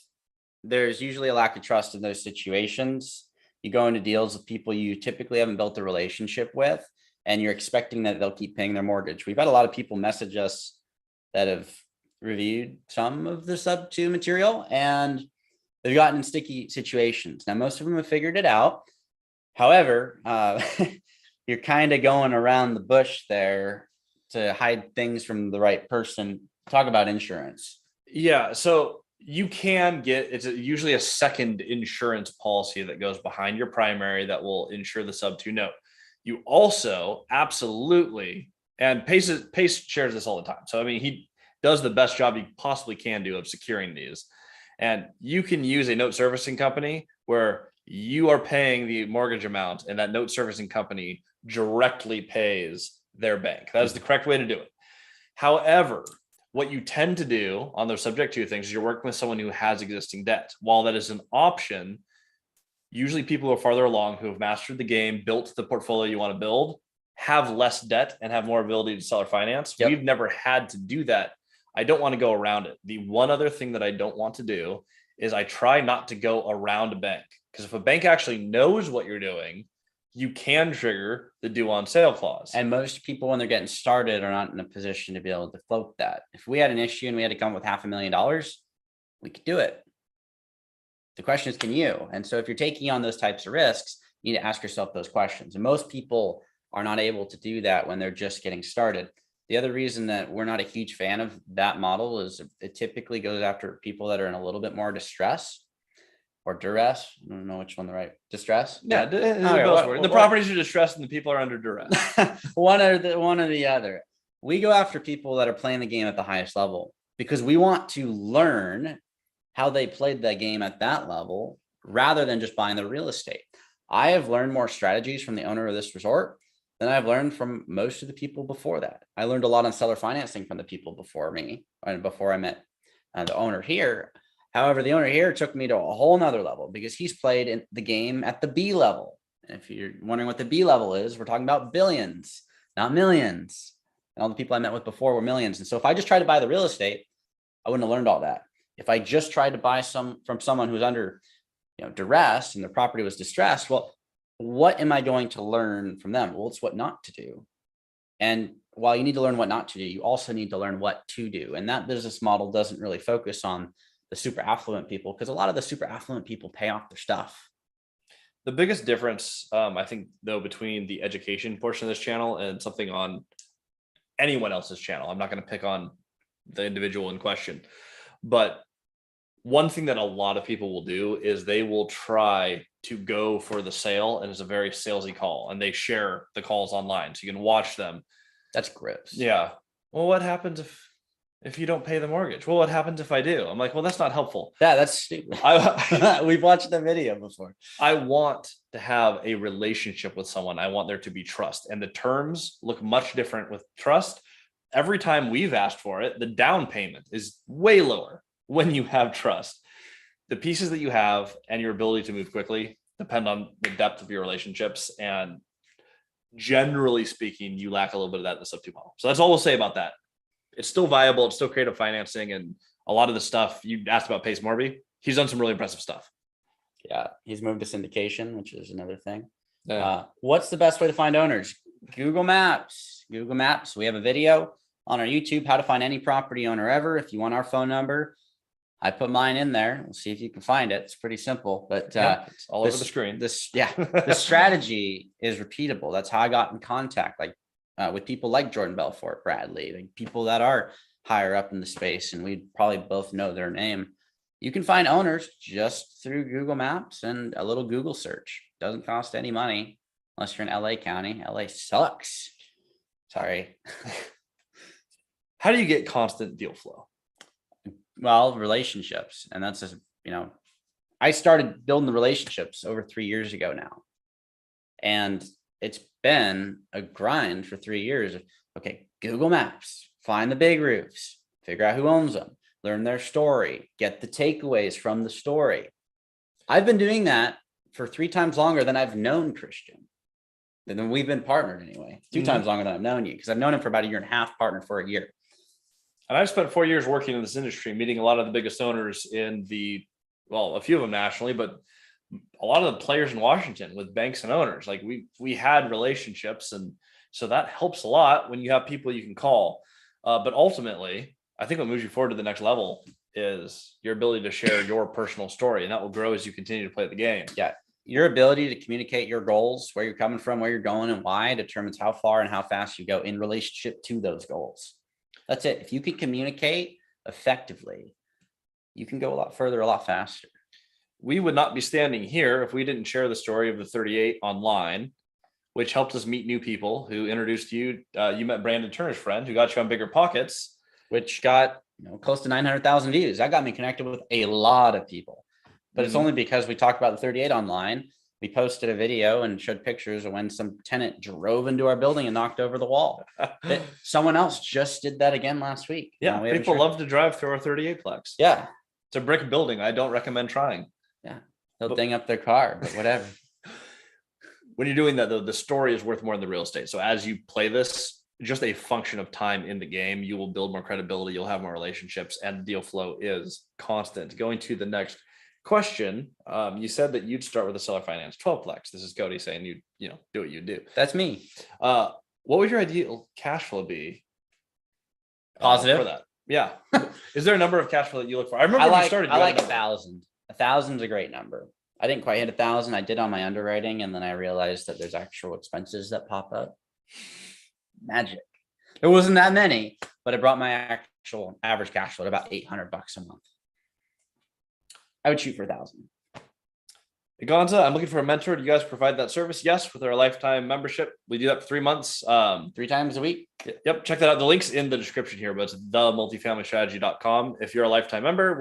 there's usually a lack of trust in those situations. You go into deals with people you typically haven't built a relationship with, and you're expecting that they'll keep paying their mortgage. We've had a lot of people message us that have reviewed some of the sub 2 material, and they've gotten in sticky situations. Now, most of them have figured it out. However, you're kind of going around the bush there to hide things from the right person. Talk about insurance. Yeah. So you can get, it's usually a second insurance policy that goes behind your primary that will insure the sub 2 note. You also absolutely, and Pace shares this all the time. So, I mean, he does the best job he possibly can do of securing these. And you can use a note servicing company where you are paying the mortgage amount and that note servicing company directly pays their bank. That is the correct way to do it. However, what you tend to do on those subject to things is you're working with someone who has existing debt. While that is an option, usually people who are farther along, who have mastered the game, built the portfolio you want to build, have less debt and have more ability to seller finance. Yep. We've never had to do that. I don't want to go around it. The one other thing that I don't want to do is I try not to go around a bank, because if a bank actually knows what you're doing, you can trigger the due on sale clause. And most people, when they're getting started, are not in a position to be able to float that. If we had an issue and we had to come up with $500,000, we could do it. The question is, can you? And so if you're taking on those types of risks, you need to ask yourself those questions. And most people are not able to do that when they're just getting started. The other reason that we're not a huge fan of that model is it typically goes after people that are in a little bit more distress. Or duress. I don't know which one the right. Distress. Yeah. The properties are distressed and the people are under duress. one or the other. We go after people that are playing the game at the highest level because we want to learn how they played the game at that level rather than just buying the real estate. I have learned more strategies from the owner of this resort than I've learned from most of the people before that. I learned a lot on seller financing from the people before me and before I met the owner here. However, the owner here took me to a whole nother level because he's played in the game at the B level. And if you're wondering what the B level is, we're talking about billions, not millions. And all the people I met with before were millions. And so if I just tried to buy the real estate, I wouldn't have learned all that. If I just tried to buy from someone who's under, duress and their property was distressed, well, what am I going to learn from them? Well, it's what not to do. And while you need to learn what not to do, you also need to learn what to do. And that business model doesn't really focus on the super affluent people, because a lot of the super affluent people pay off their stuff. The biggest difference, I think, though, between the education portion of this channel and something on anyone else's channel, I'm not going to pick on the individual in question, but one thing that a lot of people will do is they will try to go for the sale, and it's a very salesy call, and they share the calls online so you can watch them. That's gross. Yeah. Well, what happens if you don't pay the mortgage? Well, what happens if I do? I'm like, well, that's not helpful. Yeah, that's stupid. We've watched the video before. I want to have a relationship with someone. I want there to be trust, and the terms look much different with trust. Every time we've asked for it, the down payment is way lower when you have trust. The pieces that you have and your ability to move quickly depend on the depth of your relationships. And generally speaking, you lack a little bit of that in the sub 2 model. So that's all we'll say about that. It's still viable. It's still creative financing. And a lot of the stuff you asked about Pace Morby, he's done some really impressive stuff. Yeah. He's moved to syndication, which is another thing. Yeah. What's the best way to find owners? Google Maps. Google Maps. We have a video on our YouTube, how to find any property owner ever. If you want our phone number, I put mine in there. We'll see if you can find it. It's pretty simple, but It's all over the screen. The strategy is repeatable. That's how I got in contact, like with people like Jordan Belfort, Bradley, like people that are higher up in the space, and we probably both know their name. You can find owners just through Google Maps and a little Google search. Doesn't cost any money unless you're in LA County. LA sucks. Sorry. How do you get constant deal flow? Well, relationships. And that's just, I started building the relationships over 3 years ago now. And it's been a grind for 3 years. Okay, Google Maps, find the big roofs, figure out who owns them, learn their story, get the takeaways from the story. I've been doing that for 3 times longer than I've known Christian. And then we've been partnered anyway, 2 times longer than I've known you, because I've known him for about 1.5 years, partnered for a year. And I've spent 4 years working in this industry, meeting a lot of the biggest owners in a few of them nationally, but a lot of the players in Washington with banks and owners. Like we had relationships, and so that helps a lot when you have people you can call. But ultimately, I think what moves you forward to the next level is your ability to share your personal story, and that will grow as you continue to play the game. Yeah. Your ability to communicate your goals, where you're coming from, where you're going, and why determines how far and how fast you go in relationship to those goals. That's it. If you can communicate effectively, you can go a lot further, a lot faster. We would not be standing here if we didn't share the story of the 38 online, which helped us meet new people who introduced you. You met Brandon Turner's friend who got you on Bigger Pockets, which got close to 900,000 views. That got me connected with a lot of people. But it's only because we talked about the 38 online. We posted a video and showed pictures of when some tenant drove into our building and knocked over the wall. Someone else just did that again last week. Yeah, people love to drive through our 38 plex. Yeah. It's a brick building. I don't recommend trying. Yeah. They'll ding up their car, but whatever. When you're doing that, though, the story is worth more than the real estate. So as you play this, just a function of time in the game, you will build more credibility. You'll have more relationships, and the deal flow is constant. Going to the next question, you said that you'd start with a seller finance 12plex. This is Cody saying you do what you do. That's me. What would your ideal cash flow be? Positive for that. Yeah. Is there a number of cash flow that you look for? I remember when you started. I like 1,000. 1,000 is a great number. I didn't quite hit 1,000. I did on my underwriting, and then I realized that there's actual expenses that pop up. Magic. It wasn't that many, but it brought my actual average cash flow to about $800 a month. I would shoot for 1,000. Gonza, I'm looking for a mentor. Do you guys provide that service? Yes, with our lifetime membership. We do that for 3 months. 3 times a week. Yep. Check that out. The link's in the description here, but it's themultifamilystrategy.com. If you're a lifetime member,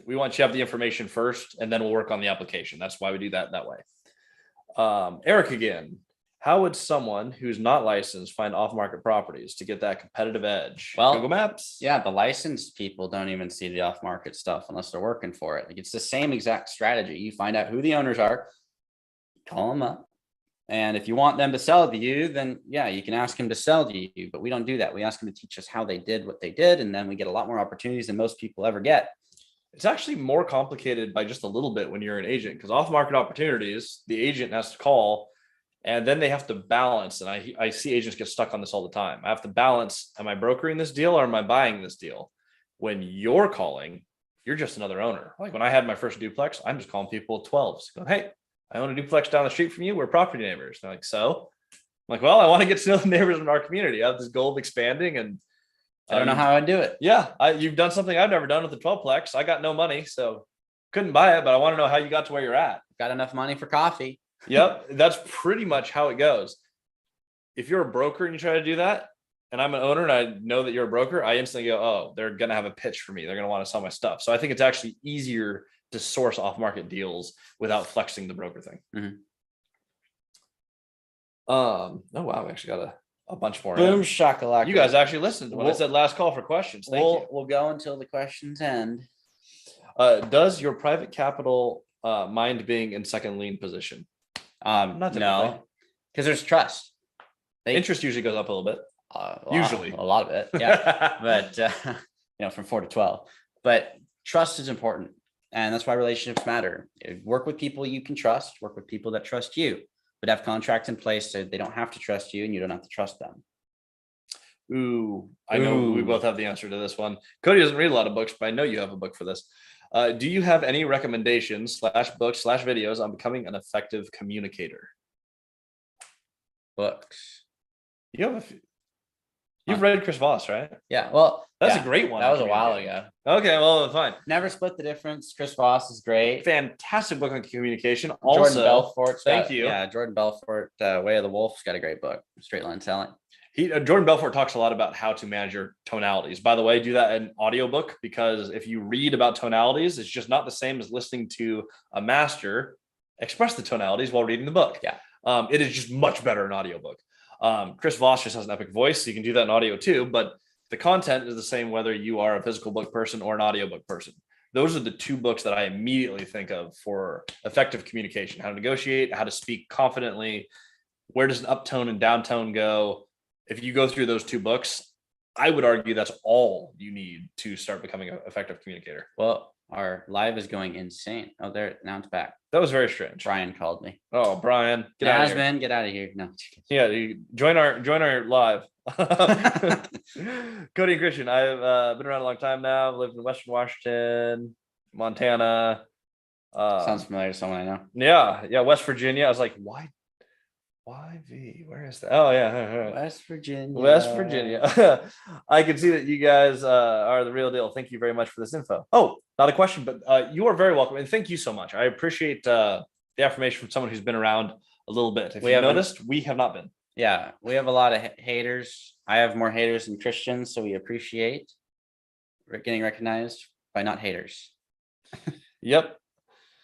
we want you to have the information first, and then we'll work on the application. That's why we do that way. Eric again. How would someone who's not licensed find off-market properties to get that competitive edge? Well, Google Maps. Yeah, the licensed people don't even see the off-market stuff unless they're working for it. Like, it's the same exact strategy. You find out who the owners are, call them up, and if you want them to sell to you, then yeah, you can ask them to sell to you. But we don't do that. We ask them to teach us how they did what they did, and then we get a lot more opportunities than most people ever get. It's actually more complicated by just a little bit when you're an agent, because off-market opportunities, the agent has to call. And then they have to balance. And I see agents get stuck on this all the time. I have to balance, am I brokering this deal or am I buying this deal? When you're calling, you're just another owner. Like when I had my first duplex, I'm just calling people at 12s. Going, hey, I own a duplex down the street from you. We're property neighbors. They're like, so? I'm like, well, I want to get to know the neighbors in our community. I have this goal of expanding, and I don't know how I'd do it. Yeah, you've done something I've never done with the 12plex. I got no money, so couldn't buy it, but I want to know how you got to where you're at. Got enough money for coffee. Yep, that's pretty much how it goes. If you're a broker and you try to do that, and I'm an owner and I know that you're a broker, I instantly go, oh, they're going to have a pitch for me. They're going to want to sell my stuff. So I think it's actually easier to source off-market deals without flexing the broker thing. Mm-hmm. Oh, wow, we actually got a bunch more. Boom shakalaka. You guys actually listened when I said last call for questions. Thank you. We'll go until the questions end. Does your private capital mind being in second lien position? Not no, because there's trust. Interest usually goes up a little bit. Usually a lot of it, yeah. But from 4 to 12. But trust is important, and that's why relationships matter. Work with people you can trust. Work with people that trust you, but have contracts in place so they don't have to trust you, and you don't have to trust them. Ooh, I know we both have the answer to this one. Cody doesn't read a lot of books, but I know you have a book for this. Do you have any recommendations /books /videos on becoming an effective communicator? Books. You have a few. You've read Chris Voss, right? Yeah. Well, that's a great one. That was a while ago. Okay, well, fine. Never Split the Difference. Chris Voss is great. Fantastic book on communication. Jordan Also, Belfort. Thank you. Yeah, Jordan Belfort, Way of the Wolf's got a great book. Straight line selling. Jordan Belfort talks a lot about how to manage your tonalities. By the way, do that in audiobook, because if you read about tonalities, it's just not the same as listening to a master express the tonalities while reading the book. Yeah. It is just much better in audiobook. Chris Voss just has an epic voice, so you can do that in audio too, but the content is the same whether you are a physical book person or an audiobook person. Those are the two books that I immediately think of for effective communication: how to negotiate, how to speak confidently, where does an uptone and downtone go. If you go through those two books, I would argue that's all you need to start becoming an effective communicator. Well, our live is going insane. Oh, there, now it's back. That was very strange. Brian called me. Oh, Brian, get out of here. Get out of here. No. Yeah, you join our live. Cody and Christian, I've been around a long time now. I've lived in Western Washington, Montana. Sounds familiar to someone I know. Yeah, West Virginia. I was like, why YV? Where is that? Oh yeah, West Virginia. West Virginia. I can see that you guys are the real deal. Thank you very much for this info. Oh, not a question, but you are very welcome, and thank you so much. I appreciate the affirmation from someone who's been around a little bit. If you noticed, we have not been. Yeah, we have a lot of haters. I have more haters than Christians, so we appreciate getting recognized by not haters. Yep,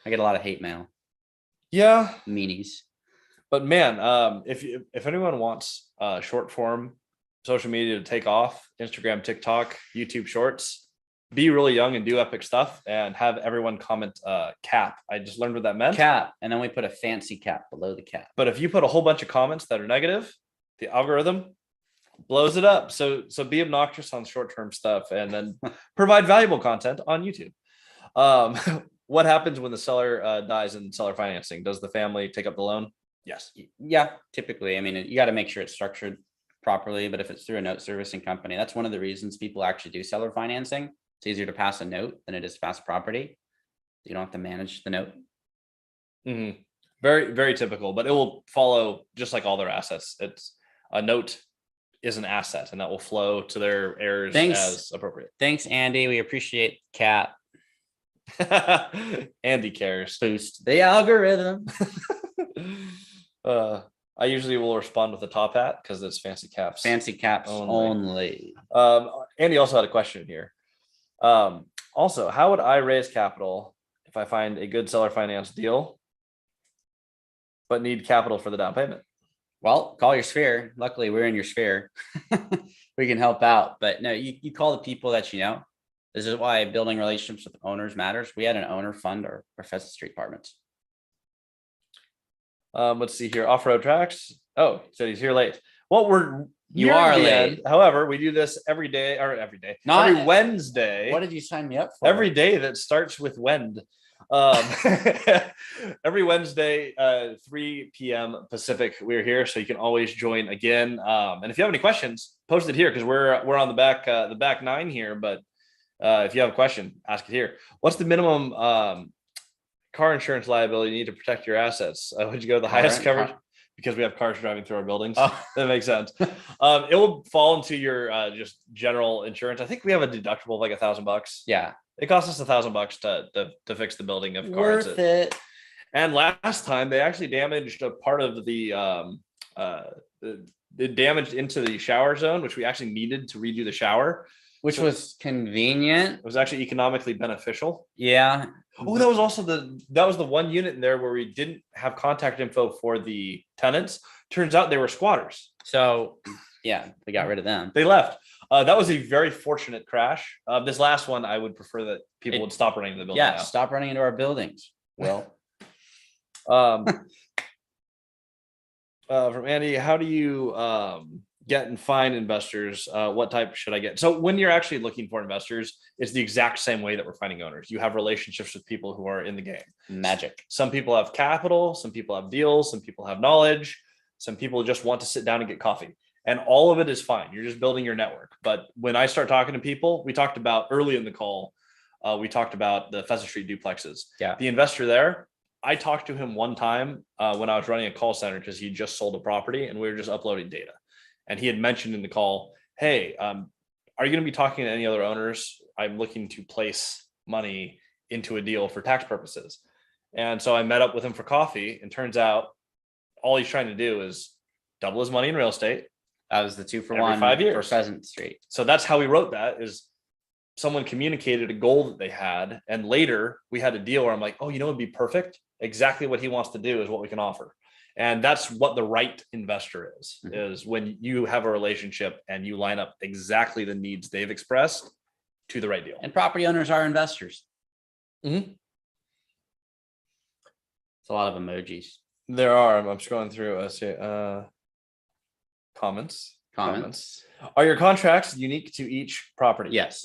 I get a lot of hate mail. Yeah, meanies. But man, if anyone wants short form social media to take off, Instagram, TikTok, YouTube Shorts, be really young and do epic stuff, and have everyone comment cap. I just learned what that meant. Cap, and then we put a fancy cap below the cap. But if you put a whole bunch of comments that are negative, the algorithm blows it up. So be obnoxious on short term stuff, and then provide valuable content on YouTube. What happens when the seller dies in seller financing? Does the family take up the loan? Yes. Yeah, typically. I mean, you got to make sure it's structured properly, but if it's through a note servicing company, that's one of the reasons people actually do seller financing. It's easier to pass a note than it is to pass property. You don't have to manage the note. Mm-hmm. Very, very typical, but it will follow just like all their assets. It's a note is an asset, and that will flow to their heirs as appropriate. Thanks, Andy. We appreciate Cap. Andy cares. Boost the algorithm. I usually will respond with a top hat because it's fancy caps. Fancy caps only. Andy also had a question here. Also, how would I raise capital if I find a good seller finance deal, but need capital for the down payment? Well, call your sphere. Luckily, we're in your sphere. We can help out. But no, you call the people that you know. This is why building relationships with owners matters. We had an owner fund our Pheasant Street apartments. Let's see here. Off-road tracks. Oh, so he's here late. Well, you are late. However, we do this every day, every Wednesday. What did you sign me up for? Every day that starts with Wend. Every Wednesday, 3 p.m. Pacific, we're here, so you can always join again. And if you have any questions, post it here because we're on the back nine here. But if you have a question, ask it here. What's the minimum car insurance liability you need to protect your assets? Would you go to the highest coverage? Because we have cars driving through our buildings. Oh. That makes sense. It will fall into your just general insurance. I think we have a deductible of like $1,000. Yeah. It costs us $1,000 to fix the building of cars. Worth it. And last time they actually damaged a part of the it damaged into the shower zone, which we actually needed to redo the shower. Which was convenient. It was actually economically beneficial. Yeah. Oh, that was also the one unit in there where we didn't have contact info for the tenants. Turns out they were squatters. So yeah, we got rid of them. They left. That was a very fortunate crash. This last one, I would prefer that people would stop running into the building. Yeah, stop running into our buildings. Well, from Andy, how do you get and find investors? What type should I get? So when you're actually looking for investors, it's the exact same way that we're finding owners. You have relationships with people who are in the game. Magic. Some people have capital, some people have deals, some people have knowledge, some people just want to sit down and get coffee. And all of it is fine. You're just building your network. But when I start talking to people, we talked about early in the call, we talked about the Pheasant Street duplexes. Yeah. The investor there, I talked to him one time when I was running a call center because he just sold a property and we were just uploading data. And he had mentioned in the call, hey, are you going to be talking to any other owners? I'm looking to place money into a deal for tax purposes. And so I met up with him for coffee, and turns out all he's trying to do is double his money in real estate. That was the 2 for Every 1 5 years. for Pheasant Street. So that's how we wrote that, is someone communicated a goal that they had. And later we had a deal where I'm like, oh, it'd be perfect. Exactly what he wants to do is what we can offer. And that's what the right investor is when you have a relationship and you line up exactly the needs they've expressed to the right deal. And property owners are investors. Mm-hmm. It's a lot of emojis. There are. I'm scrolling through. I see comments. Are your contracts unique to each property? Yes.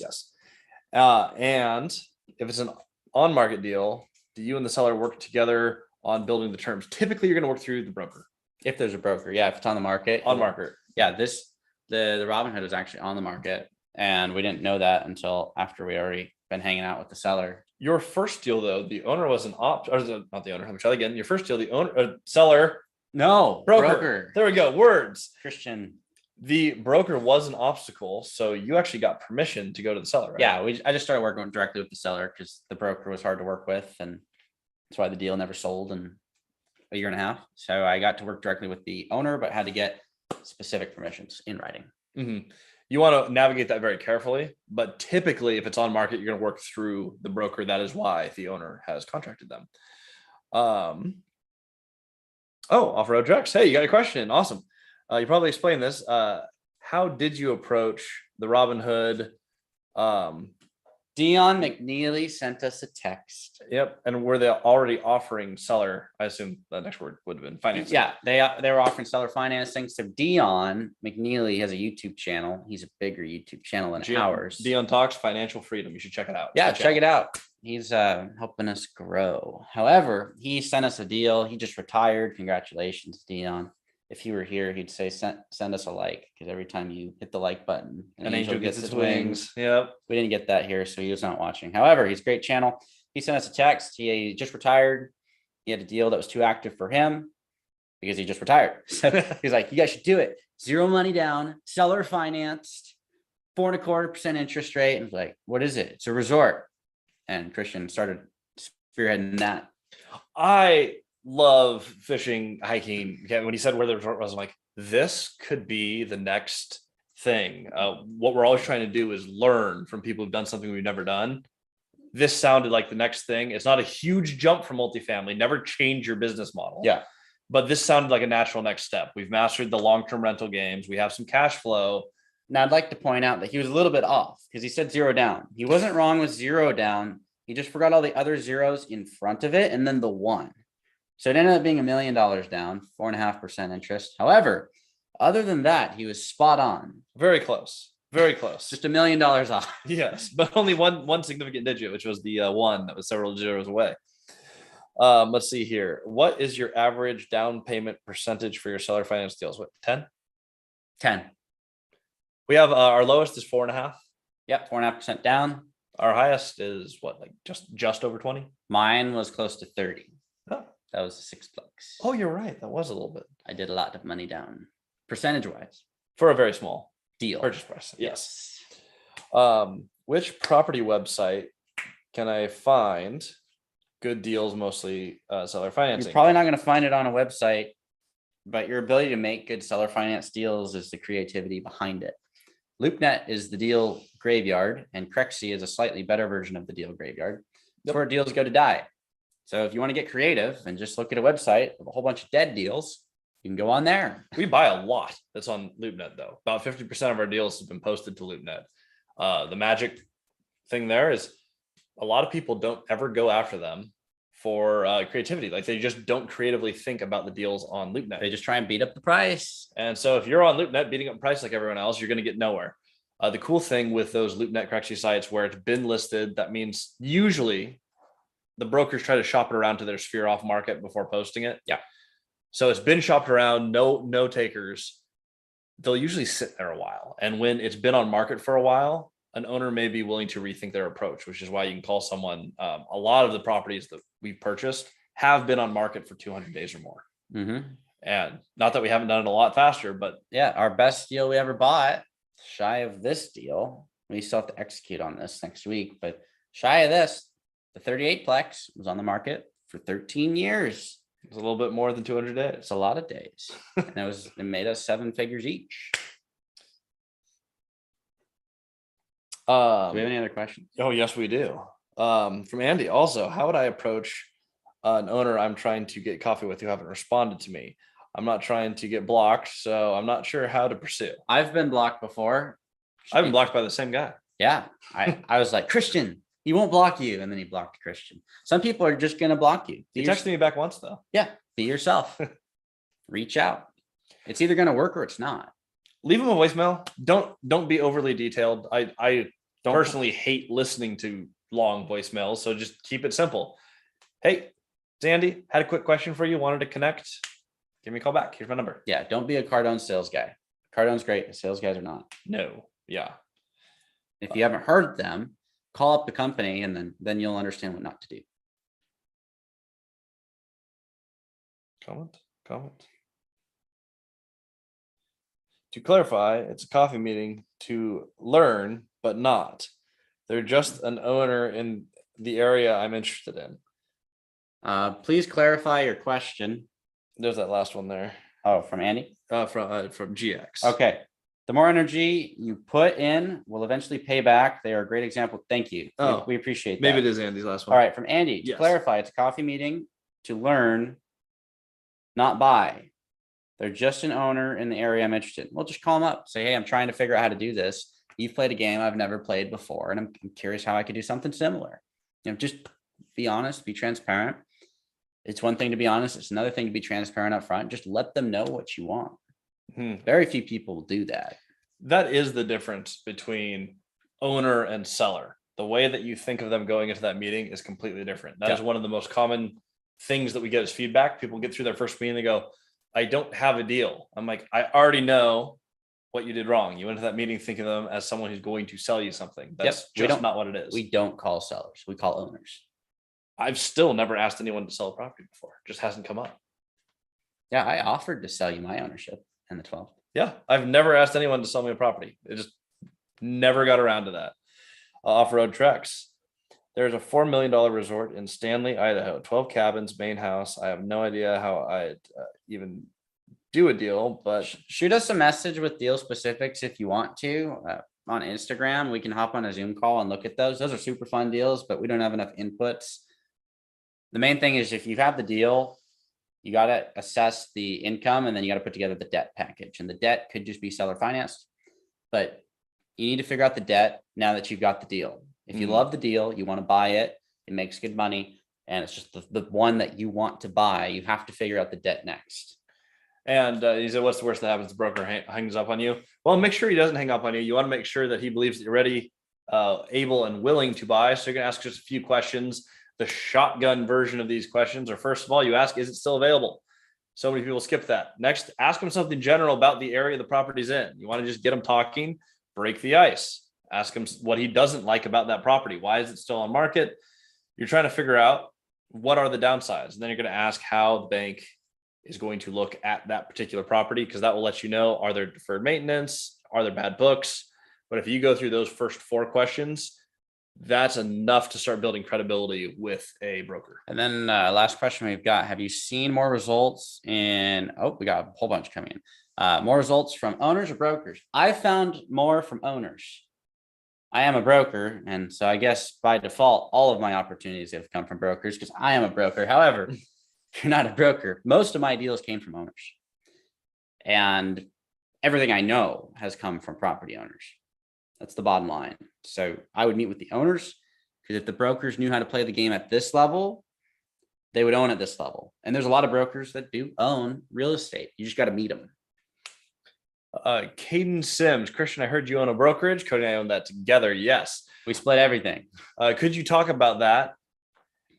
And if it's an on-market deal, do you and the seller work together on building the terms? Typically, you're going to work through the broker. If there's a broker, yeah. If it's on the market, On market. Yeah. The Robinhood is actually on the market, and we didn't know that until after we already been hanging out with the seller. Your first deal, though, the owner was an not the owner. Let me try that again. Your first deal, the owner, seller, no broker. There we go. Words. Christian. The broker was an obstacle, so you actually got permission to go to the seller, right? Yeah, I just started working directly with the seller because the broker was hard to work with, and that's why the deal never sold in a year and a half. So I got to work directly with the owner, but had to get specific permissions in writing. Mm-hmm. You want to navigate that very carefully, but typically if it's on market, you're going to work through the broker. That is why the owner has contracted them. Off-road trucks. Hey, you got a question. Awesome. You probably explained this. How did you approach the Robinhood? Dion McNeely sent us a text. Yep. And were they already offering seller? I assume the next word would have been financing. Yeah, they were offering seller financing. So Dion McNeely has a YouTube channel. He's a bigger YouTube channel than ours. Dion Talks Financial Freedom. You should check it out. Yeah, check it out. He's helping us grow. However, he sent us a deal. He just retired. Congratulations, Dion. If he were here, he'd say, send us a like, because every time you hit the like button, an angel gets its wings. Yep. We didn't get that here, so he was not watching. However, he's a great channel. He sent us a text. He just retired. He had a deal that was too active for him because he just retired. So he's like, you guys should do it. 0 money down, seller financed, 4.25% interest rate. And like, what is it? It's a resort. And Christian started spearheading that. I love fishing, hiking. Okay, when he said where the resort was, I'm like, this could be the next thing. What we're always trying to do is learn from people who've done something we've never done. This sounded like the next thing. It's not a huge jump from multifamily. Never change your business model. Yeah. But this sounded like a natural next step. We've mastered the long-term rental games. We have some cash flow. Now, I'd like to point out that he was a little bit off because he said 0 down. He wasn't wrong with 0 down. He just forgot all the other zeros in front of it and then the 1. So it ended up being $1 million down, 4.5% interest. However, other than that, he was spot on. Very close. Very close. Just $1 million off. Yes, but only one significant digit, which was the 1 that was several zeros away. Let's see here. What is your average down payment percentage for your seller finance deals? What, 10? 10. We have our lowest is 4.5. Yep, 4.5% down. Our highest is what, like just over 20? Mine was close to 30. Oh. That was 6 bucks. Oh, you're right. That was a little bit. I did a lot of money down, percentage wise. For a very small deal. Purchase price. Yes. Which property website can I find good deals, mostly seller financing? You're probably not going to find it on a website, but your ability to make good seller finance deals is the creativity behind it. LoopNet is the deal graveyard, and Crexy is a slightly better version of the deal graveyard. That's where deals go to die. So if you want to get creative and just look at a website with a whole bunch of dead deals, you can go on there. We buy a lot that's on LoopNet, though. About 50% of our deals have been posted to LoopNet. The magic thing there is a lot of people don't ever go after them for creativity. Like, they just don't creatively think about the deals on LoopNet. They just try and beat up the price. And so if you're on LoopNet beating up price like everyone else, you're going to get nowhere. The cool thing with those LoopNet Crexy sites where it's been listed, that means usually the brokers try to shop it around to their sphere off market before posting it. Yeah. So it's been shopped around, no takers. they'll usually sit there a while. And when it's been on market for a while, an owner may be willing to rethink their approach, which is why you can call someone. A lot of the properties that we've purchased have been on market for 200 days or more. Mm-hmm. And not that we haven't done it a lot faster, but yeah, our best deal we ever bought, shy of this deal. We still have to execute on this next week, but shy of this, the 38 plex was on the market for 13 years. it's a little bit more than 200 days. It's a lot of days. And it made us 7 figures each. Do we have any other questions? Oh, yes, we do. From Andy also, how would I approach an owner I'm trying to get coffee with who haven't responded to me? I'm not trying to get blocked, so I'm not sure how to pursue. I've been blocked before. I've been blocked by the same guy. Yeah. I was like, Christian, he won't block you. And then he blocked Christian. Some people are just going to block you. He texted me back once though. Yeah. Be yourself. Reach out. It's either going to work or it's not. Leave him a voicemail. Don't be overly detailed. I personally hate listening to long voicemails, so just keep it simple. Hey, it's Andy. Had a quick question for you. Wanted to connect. Give me a call back. Here's my number. Yeah. Don't be a Cardone sales guy. Cardone's great. The sales guys are not. No. Yeah. If you haven't heard them, call up the company and then you'll understand what not to do. Comment. To clarify, it's a coffee meeting to learn, but not. They're just an owner in the area I'm interested in. Please clarify your question. There's that last one there. Oh, from Andy? From GX. Okay. The more energy you put in will eventually pay back. They are a great example. Thank you. Oh, we appreciate that. Maybe it is Andy's last one. All right. From Andy, to Yes. clarify, it's a coffee meeting to learn, not buy. They're just an owner in the area I'm interested in. We'll just call them up. Say, hey, I'm trying to figure out how to do this. You've played a game I've never played before, and I'm curious how I could do something similar. Just be honest, be transparent. It's one thing to be honest. It's another thing to be transparent up front. Just let them know what you want. Very few people will do that. That is the difference between owner and seller. The way that you think of them going into that meeting is completely different. That is one of the most common things that we get as feedback. People get through their first meeting, they go, I don't have a deal. I'm like, I already know what you did wrong. You went to that meeting thinking of them as someone who's going to sell you something. That's just not what it is. We don't call sellers. We call owners. I've still never asked anyone to sell a property before. It just hasn't come up. Yeah, I offered to sell you my ownership in the 12th. Yeah, I've never asked anyone to sell me a property. It just never got around to that. Off-road treks. There's a $4 million resort in Stanley, Idaho. 12 cabins, main house. I have no idea how I'd even do a deal, but shoot us a message with deal specifics if you want to. On Instagram, we can hop on a Zoom call and look at those. Those are super fun deals, but we don't have enough inputs. The main thing is if you have the deal, you got to assess the income and then you got to put together the debt package. And the debt could just be seller financed, but you need to figure out the debt now that you've got the deal. If you love the deal, you want to buy it, it makes good money, and it's just the one that you want to buy, you have to figure out the debt next. And he said, what's the worst that happens? The broker hangs up on you. Well, make sure he doesn't hang up on you. You want to make sure that he believes that you're ready, able and willing to buy. So you're going to ask just a few questions. The shotgun version of these questions are, first of all, you ask, is it still available? So many people skip that. Next, ask him something general about the area the property's in. You want to just get him talking, break the ice. Ask him what he doesn't like about that property. Why is it still on market? You're trying to figure out what are the downsides. And then you're going to ask how the bank is going to look at that particular property, because that will let you know, are there deferred maintenance? Are there bad books? But if you go through those first 4 questions, that's enough to start building credibility with a broker. And then last question we've got, have you seen more results in, we got a whole bunch coming in. More results from owners or brokers? I found more from owners. I am a broker, and so I guess by default, all of my opportunities have come from brokers because I am a broker. However, if you're not a broker, most of my deals came from owners. And everything I know has come from property owners. That's the bottom line. So I would meet with the owners, because if the brokers knew how to play the game at this level, they would own at this level. And there's a lot of brokers that do own real estate. You just got to meet them. Caden Sims, Christian, I heard you own a brokerage. Cody and I own that together. Yes. We split everything. Could you talk about that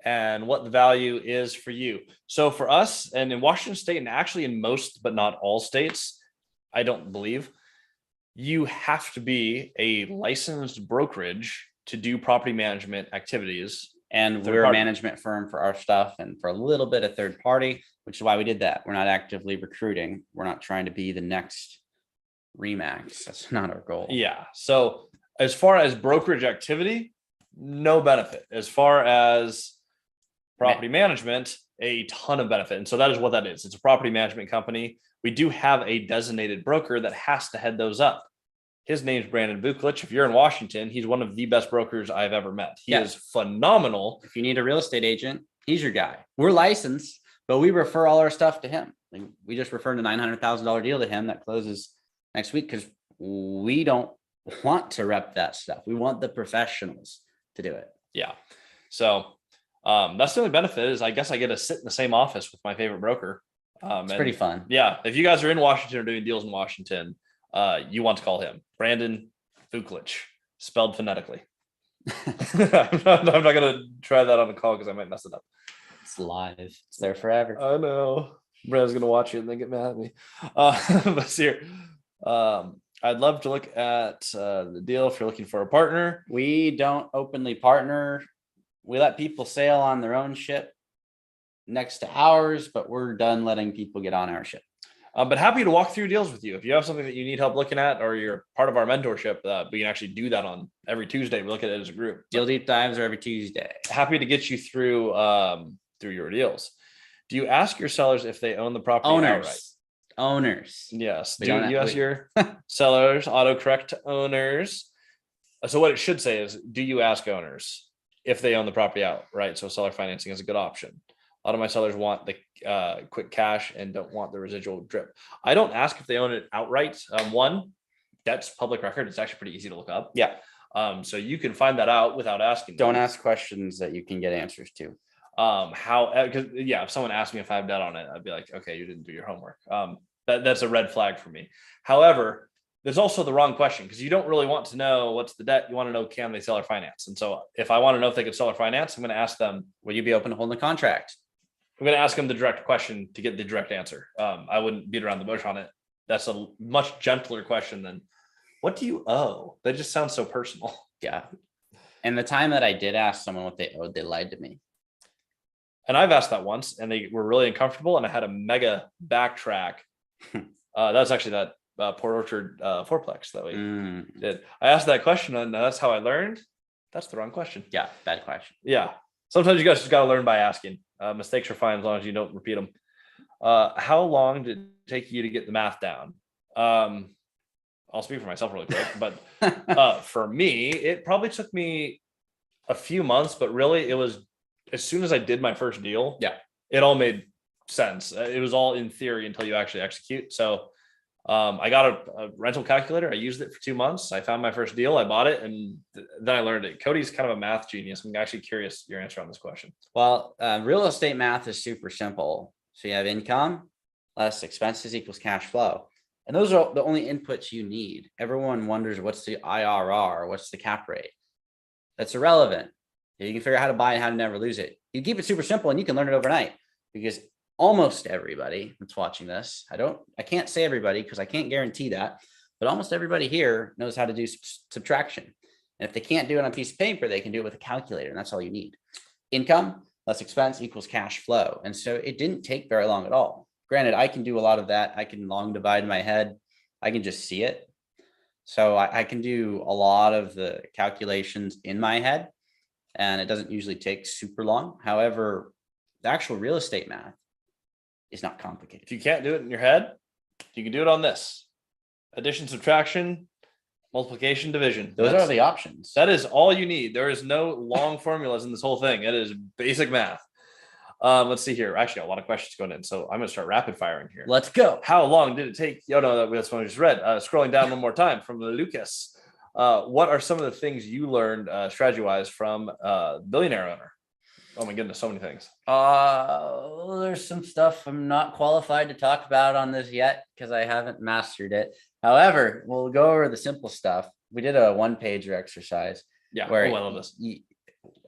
and what the value is for you? So for us, and in Washington State, and actually in most, but not all states, I don't believe. You have to be a licensed brokerage to do property management activities. And we're a management firm for our stuff and for a little bit of third party, which is why we did that. We're not actively recruiting. We're not trying to be the next Remax. That's not our goal. Yeah. So as far as brokerage activity, no benefit. As far as property management, a ton of benefit. And so that is what that is. It's a property management company. We do have a designated broker that has to head those up. His name's Brandon Vuklich. If you're in Washington, he's one of the best brokers I've ever met. He is phenomenal. If you need a real estate agent, he's your guy. We're licensed, but we refer all our stuff to him. Like, we just referred a $900,000 deal to him that closes next week because we don't want to rep that stuff. We want the professionals to do it. Yeah. So that's the only benefit is I guess I get to sit in the same office with my favorite broker. It's pretty fun. Yeah. If you guys are in Washington or doing deals in Washington, you want to call him Brandon Vuklich, spelled phonetically. I'm not going to try that on the call because I might mess it up. It's live. It's there forever. I know. Brandon's going to watch it and then get mad at me. But here, I'd love to look at the deal if you're looking for a partner. We don't openly partner. We let people sail on their own ship next to ours, but we're done letting people get on our ship. But happy to walk through deals with you. If you have something that you need help looking at, or you're part of our mentorship, we can actually do that on every Tuesday. We look at it as a group. Deal deep dives are every Tuesday. Happy to get you through your deals. Do you ask your sellers if they own the property outright? Owners. Yes. Do you ask your sellers, autocorrect to owners? So what it should say is, do you ask owners if they own the property outright? So seller financing is a good option. A lot of my sellers want the quick cash and don't want the residual drip. I don't ask if they own it outright. One, that's public record. It's actually pretty easy to look up. Yeah. So you can find that out without asking. Don't ask questions that you can get answers to. If someone asked me if I have debt on it, I'd be like, okay, you didn't do your homework. That's a red flag for me. However, there's also the wrong question because you don't really want to know what's the debt. You want to know, can they seller finance? And so if I want to know if they could seller finance, I'm going to ask them, will you be open to holding the contract? I'm going to ask them the direct question to get the direct answer. I wouldn't beat around the bush on it. That's a much gentler question than what do you owe? That just sounds so personal. Yeah. And the time that I did ask someone what they owed, they lied to me. And I've asked that once and they were really uncomfortable and I had a mega backtrack. That's actually that Port Orchard fourplex that we did. I asked that question and that's how I learned. That's the wrong question. Yeah. Bad question. Yeah. Sometimes you guys just got to learn by asking. Mistakes are fine as long as you don't repeat them. How long did it take you to get the math down? I'll speak for myself really quick, but for me, it probably took me a few months, but really it was as soon as I did my first deal, it all made sense. It was all in theory until you actually execute. So I got a rental calculator. I used it for 2 months. I found my first deal. I bought it and then I learned it. Cody's kind of a math genius. I'm actually curious your answer on this question. Well, real estate math is super simple. So you have income less expenses equals cash flow. And those are the only inputs you need. Everyone wonders what's the IRR, what's the cap rate. That's irrelevant. You can figure out how to buy and how to never lose it. You keep it super simple and you can learn it overnight because almost everybody that's watching this, I can't say everybody because I can't guarantee that, but almost everybody here knows how to do subtraction. And if they can't do it on a piece of paper, they can do it with a calculator, and that's all you need. Income less expense equals cash flow. And so it didn't take very long at all. Granted, I can do a lot of that. I can long divide in my head. I can just see it. So I can do a lot of the calculations in my head, and it doesn't usually take super long. However, the actual real estate math is not complicated. If you can't do it in your head, you can do it on this. Addition, subtraction, multiplication, division. Those are the options. That is all you need. There is no long formulas in this whole thing. It is basic math. Let's see here. Actually, a lot of questions going in, so I'm going to start rapid firing here. Let's go. How long did it take? That's one I just read. Scrolling down one more time from Lucas. What are some of the things you learned strategy-wise from Billionaire Owner? Oh my goodness, so many things. There's some stuff I'm not qualified to talk about on this yet because I haven't mastered it. However, we'll go over the simple stuff. We did a one-pager exercise. Yeah, where I love this.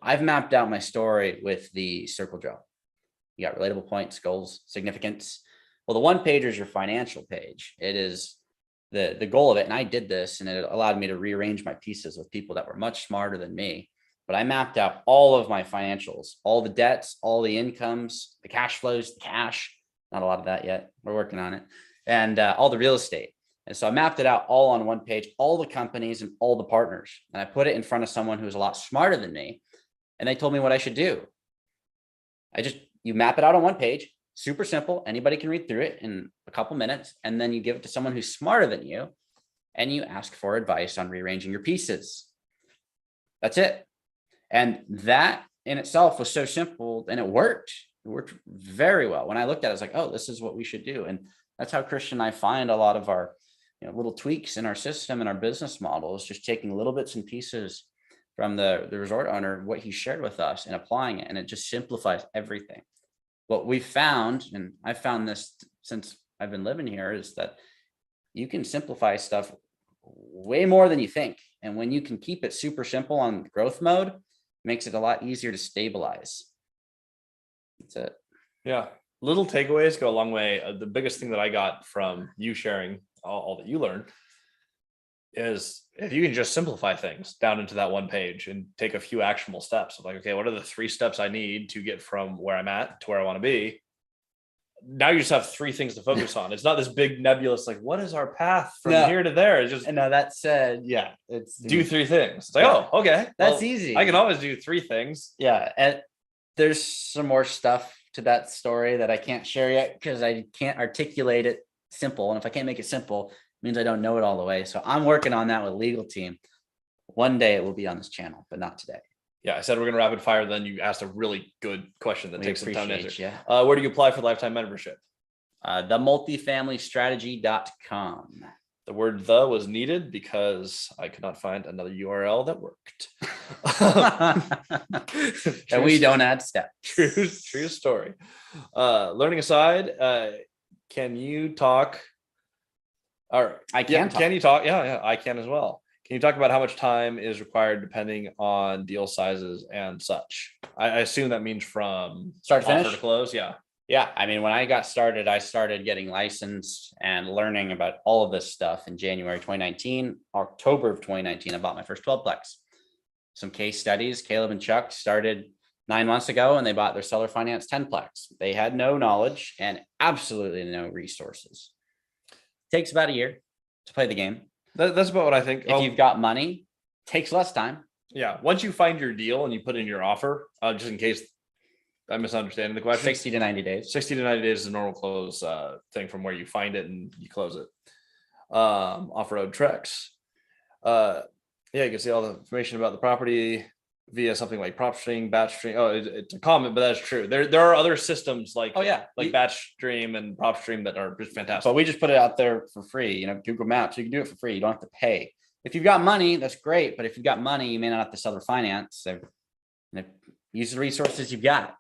I've mapped out my story with the circle drill. You got relatable points, goals, significance. Well, the one pager is your financial page. It is the goal of it, and I did this, and it allowed me to rearrange my pieces with people that were much smarter than me. But I mapped out all of my financials, all the debts, all the incomes, the cash flows, the cash, not a lot of that yet. We're working on it. And all the real estate. And so I mapped it out all on one page, all the companies and all the partners. And I put it in front of someone who's a lot smarter than me. And they told me what I should do. You map it out on one page, super simple. Anybody can read through it in a couple minutes. And then you give it to someone who's smarter than you. And you ask for advice on rearranging your pieces. That's it. And that in itself was so simple, and it worked. It worked very well. When I looked at it, I was like, oh, this is what we should do. And that's how Christian and I find a lot of our little tweaks in our system and our business model is just taking little bits and pieces from the resort owner, what he shared with us, and applying it. And it just simplifies everything. What we found, and I've found this since I've been living here, is that you can simplify stuff way more than you think. And when you can keep it super simple on growth mode, it makes it a lot easier to stabilize. That's it. Yeah. Little takeaways go a long way. The biggest thing that I got from you sharing all that you learned is if you can just simplify things down into that one page and take a few actionable steps of like, okay, what are the 3 steps I need to get from where I'm at to where I want to be? Now you just have 3 things to focus on. It's not this big nebulous, like, what is our path from here to there? It's just, and now that said, yeah, it's do 3 things. It's like, oh, okay. That's easy. I can always do 3 things. Yeah. And there's some more stuff to that story that I can't share yet because I can't articulate it simple. And if I can't make it simple, it means I don't know it all the way. So I'm working on that with legal team. One day it will be on this channel, but not today. Yeah, I said we're going to rapid fire. Then you asked a really good question that takes some time to answer. Yeah. Where do you apply for lifetime membership? The multifamilystrategy.com. The word "the" was needed because I could not find another URL that worked. And we don't add steps. True story. Learning aside, can you talk? Or I can. Can you talk? Yeah, I can as well. Can you talk about how much time is required depending on deal sizes and such? I assume that means from start to finish to close. Yeah. Yeah. I mean, when I got started, I started getting licensed and learning about all of this stuff in January 2019. October of 2019, I bought my first 12-plex. Some case studies. Caleb and Chuck started 9 months ago and they bought their seller finance 10-plex. They had no knowledge and absolutely no resources. It takes about a year to play the game. That's about what I think. If you've got money, takes less time. Yeah. Once you find your deal and you put in your offer, just in case I'm misunderstanding the question. 60 to 90 days. 60 to 90 days is a normal close thing from where you find it and you close it. Off-road treks. Yeah, you can see all the information about the property via something like PropStream, BatchStream. Oh, it's a comment, but that's true. There are other systems like BatchStream and PropStream that are just fantastic. But we just put it out there for free. Google Maps, you can do it for free. You don't have to pay. If you've got money, that's great. But if you've got money, you may not have to seller finance. So use the resources you've got.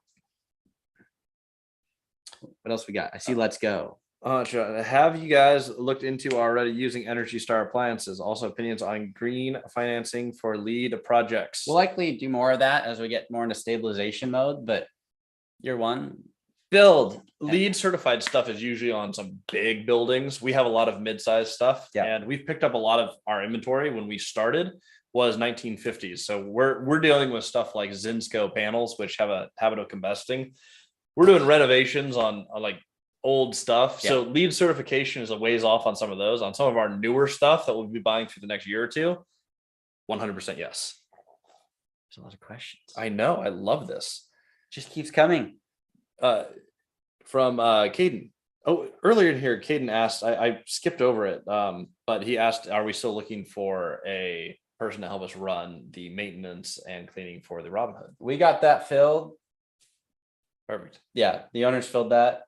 What else we got? I see. Let's go. Have you guys looked into already using Energy Star appliances? Also, opinions on green financing for lead projects. We'll likely do more of that as we get more into stabilization mode. But year one, build. Lead certified stuff is usually on some big buildings. We have a lot of mid-sized stuff, and we've picked up a lot of our inventory when we started was 1950s. So we're dealing with stuff like Zinsco panels, which have a habit of combusting. We're doing renovations on like old stuff. So lead certification is a ways off on some of those. On some of our newer stuff that we'll be buying through the next year or two, 100% yes. There's a lot of questions. I know. I love this. Just keeps coming. From Caden. Oh, earlier in here, Caden asked, I skipped over it, but he asked, are we still looking for a person to help us run the maintenance and cleaning for the Robinhood? We got that filled. Perfect. Yeah, the owners filled that.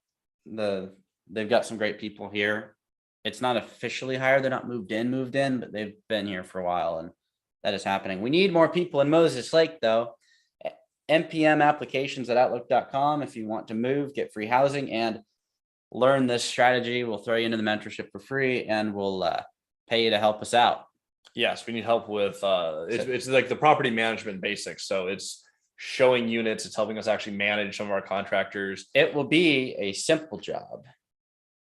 They've got some great people here. It's not officially hired. They're not moved in, but they've been here for a while, and that is happening. We need more people in Moses Lake, though. NPM applications at outlook.com. If you want to move, get free housing, and learn this strategy, we'll throw you into the mentorship for free, and we'll pay you to help us out. Yes, we need help with it's like the property management basics. So it's showing units, it's helping us actually manage some of our contractors. It will be a simple job.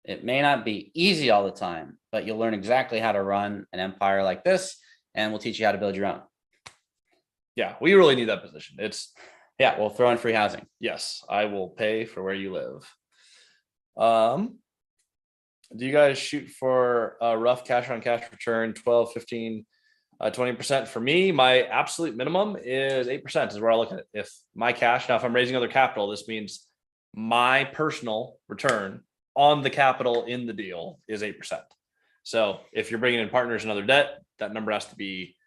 It may not be easy all the time, but you'll learn exactly how to run an empire like this, and we'll teach you how to build your own. Yeah, we really need that position. Yeah, we'll throw in free housing. Yes, I will pay for where you live. Do you guys shoot for a rough cash on cash return, 12, 15, 20%? For me, my absolute minimum is 8% is where I look at it. If my cash, now if I'm raising other capital, this means my personal return on the capital in the deal is 8%. So if you're bringing in partners and other debt, that number has to be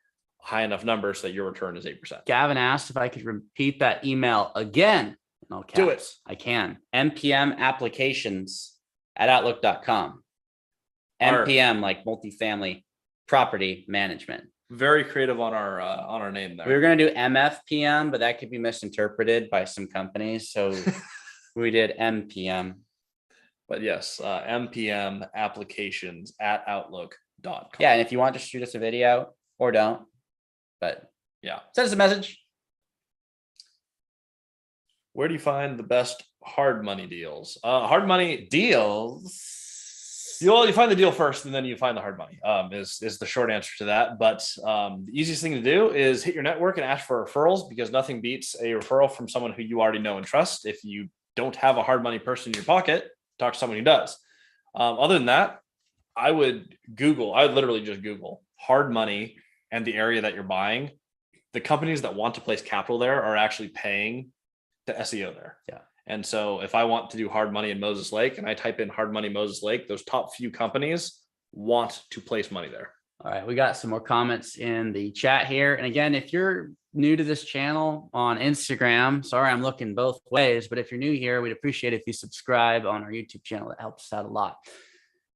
a high enough number so that your return is 8%. Gavin asked if I could repeat that email again. Do it. I can. MPM applications at outlook.com. MPM, like multifamily property management. Very creative on our name there. We were going to do MFPM, but that could be misinterpreted by some companies. So we did MPM. But yes, MPM applications at outlook.com. Yeah. And if you want to shoot us a video or don't, but yeah, send us a message. Where do you find the best hard money deals? Hard money deals. You find the deal first and then you find the hard money is the short answer to that. But the easiest thing to do is hit your network and ask for referrals, because nothing beats a referral from someone who you already know and trust. If you don't have a hard money person in your pocket, talk to someone who does. Other than that, I would literally just Google hard money and the area that you're buying. The companies that want to place capital there are actually paying the SEO there. Yeah. And so if I want to do hard money in Moses Lake and I type in hard money Moses Lake, those top few companies want to place money there. All right. We got some more comments in the chat here. And again, if you're new to this channel on Instagram, sorry, I'm looking both ways, but if you're new here, we'd appreciate if you subscribe on our YouTube channel. That helps us out a lot.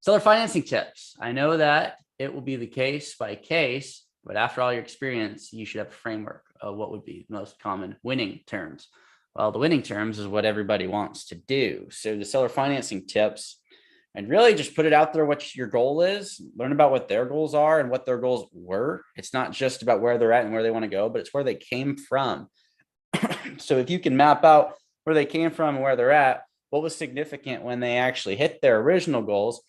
Seller financing tips. I know that it will be the case by case, but after all your experience, you should have a framework of what would be the most common winning terms. Well, the winning terms is what everybody wants to do. So the seller financing tips, and really just put it out there what your goal is, learn about what their goals are and what their goals were. It's not just about where they're at and where they want to go, but it's where they came from. So if you can map out where they came from and where they're at, what was significant when they actually hit their original goals,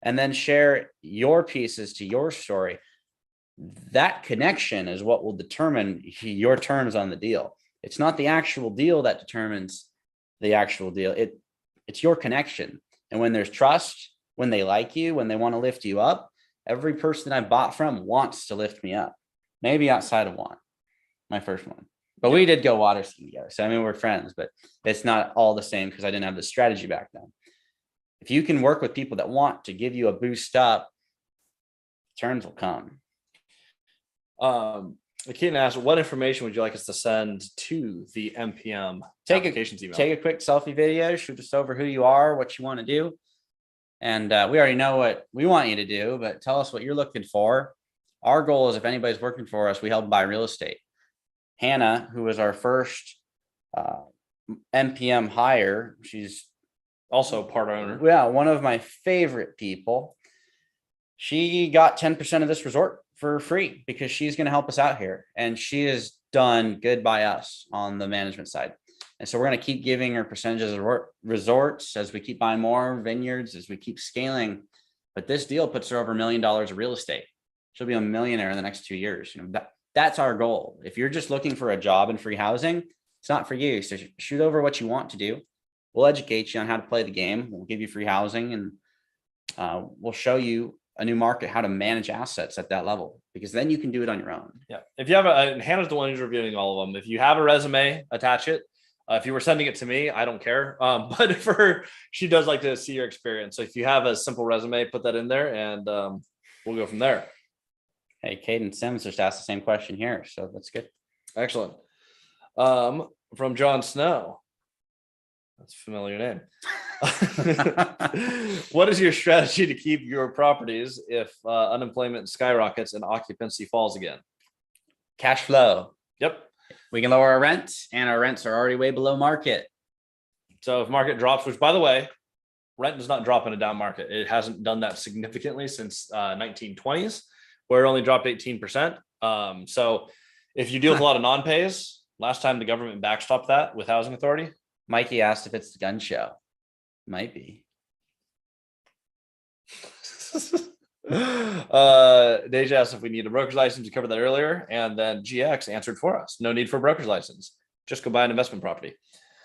and then share your pieces to your story, that connection is what will determine your terms on the deal. It's not the actual deal that determines the actual deal. It's your connection. And when there's trust, when they like you, when they want to lift you up, every person I bought from wants to lift me up. Maybe outside of one, my first one. But we did go water skiing together. So I mean, we're friends, but it's not all the same because I didn't have the strategy back then. If you can work with people that want to give you a boost up, turns will come. Keaton asked, what information would you like us to send to the MPM applications email? Take a quick selfie video, shoot us over who you are, what you want to do. And we already know what we want you to do, but tell us what you're looking for. Our goal is if anybody's working for us, we help buy real estate. Hannah, who was our first MPM hire, she's also part owner. Yeah, one of my favorite people. She got 10% of this resort for free because she's going to help us out here. And she has done good by us on the management side. And so we're going to keep giving her percentages of resorts as we keep buying more vineyards, as we keep scaling. But this deal puts her over $1 million of real estate. She'll be a millionaire in the next 2 years. That's our goal. If you're just looking for a job and free housing, it's not for you. So shoot over what you want to do. We'll educate you on how to play the game. We'll give you free housing, and we'll show you a new market, how to manage assets at that level, because then you can do it on your own. Yeah. If you have and Hannah's the one who's reviewing all of them. If you have a resume, attach it. If you were sending it to me, I don't care. But for her, she does like to see your experience. So if you have a simple resume, put that in there, and we'll go from there. Hey, Caden Sims just asked the same question here. So that's good. Excellent. From John Snow. That's a familiar name. What is your strategy to keep your properties if unemployment skyrockets and occupancy falls again? Cash flow. Yep. We can lower our rents, and our rents are already way below market. So if market drops, which by the way, rent does not drop in a down market. It hasn't done that significantly since 1920s, where it only dropped 18%. So if you deal with a lot of non-pays, last time the government backstopped that with housing authority. Mikey asked if it's the gun show. Might be. Deja asked if we need a broker's license. We covered that earlier. And then GX answered for us. No need for a broker's license. Just go buy an investment property.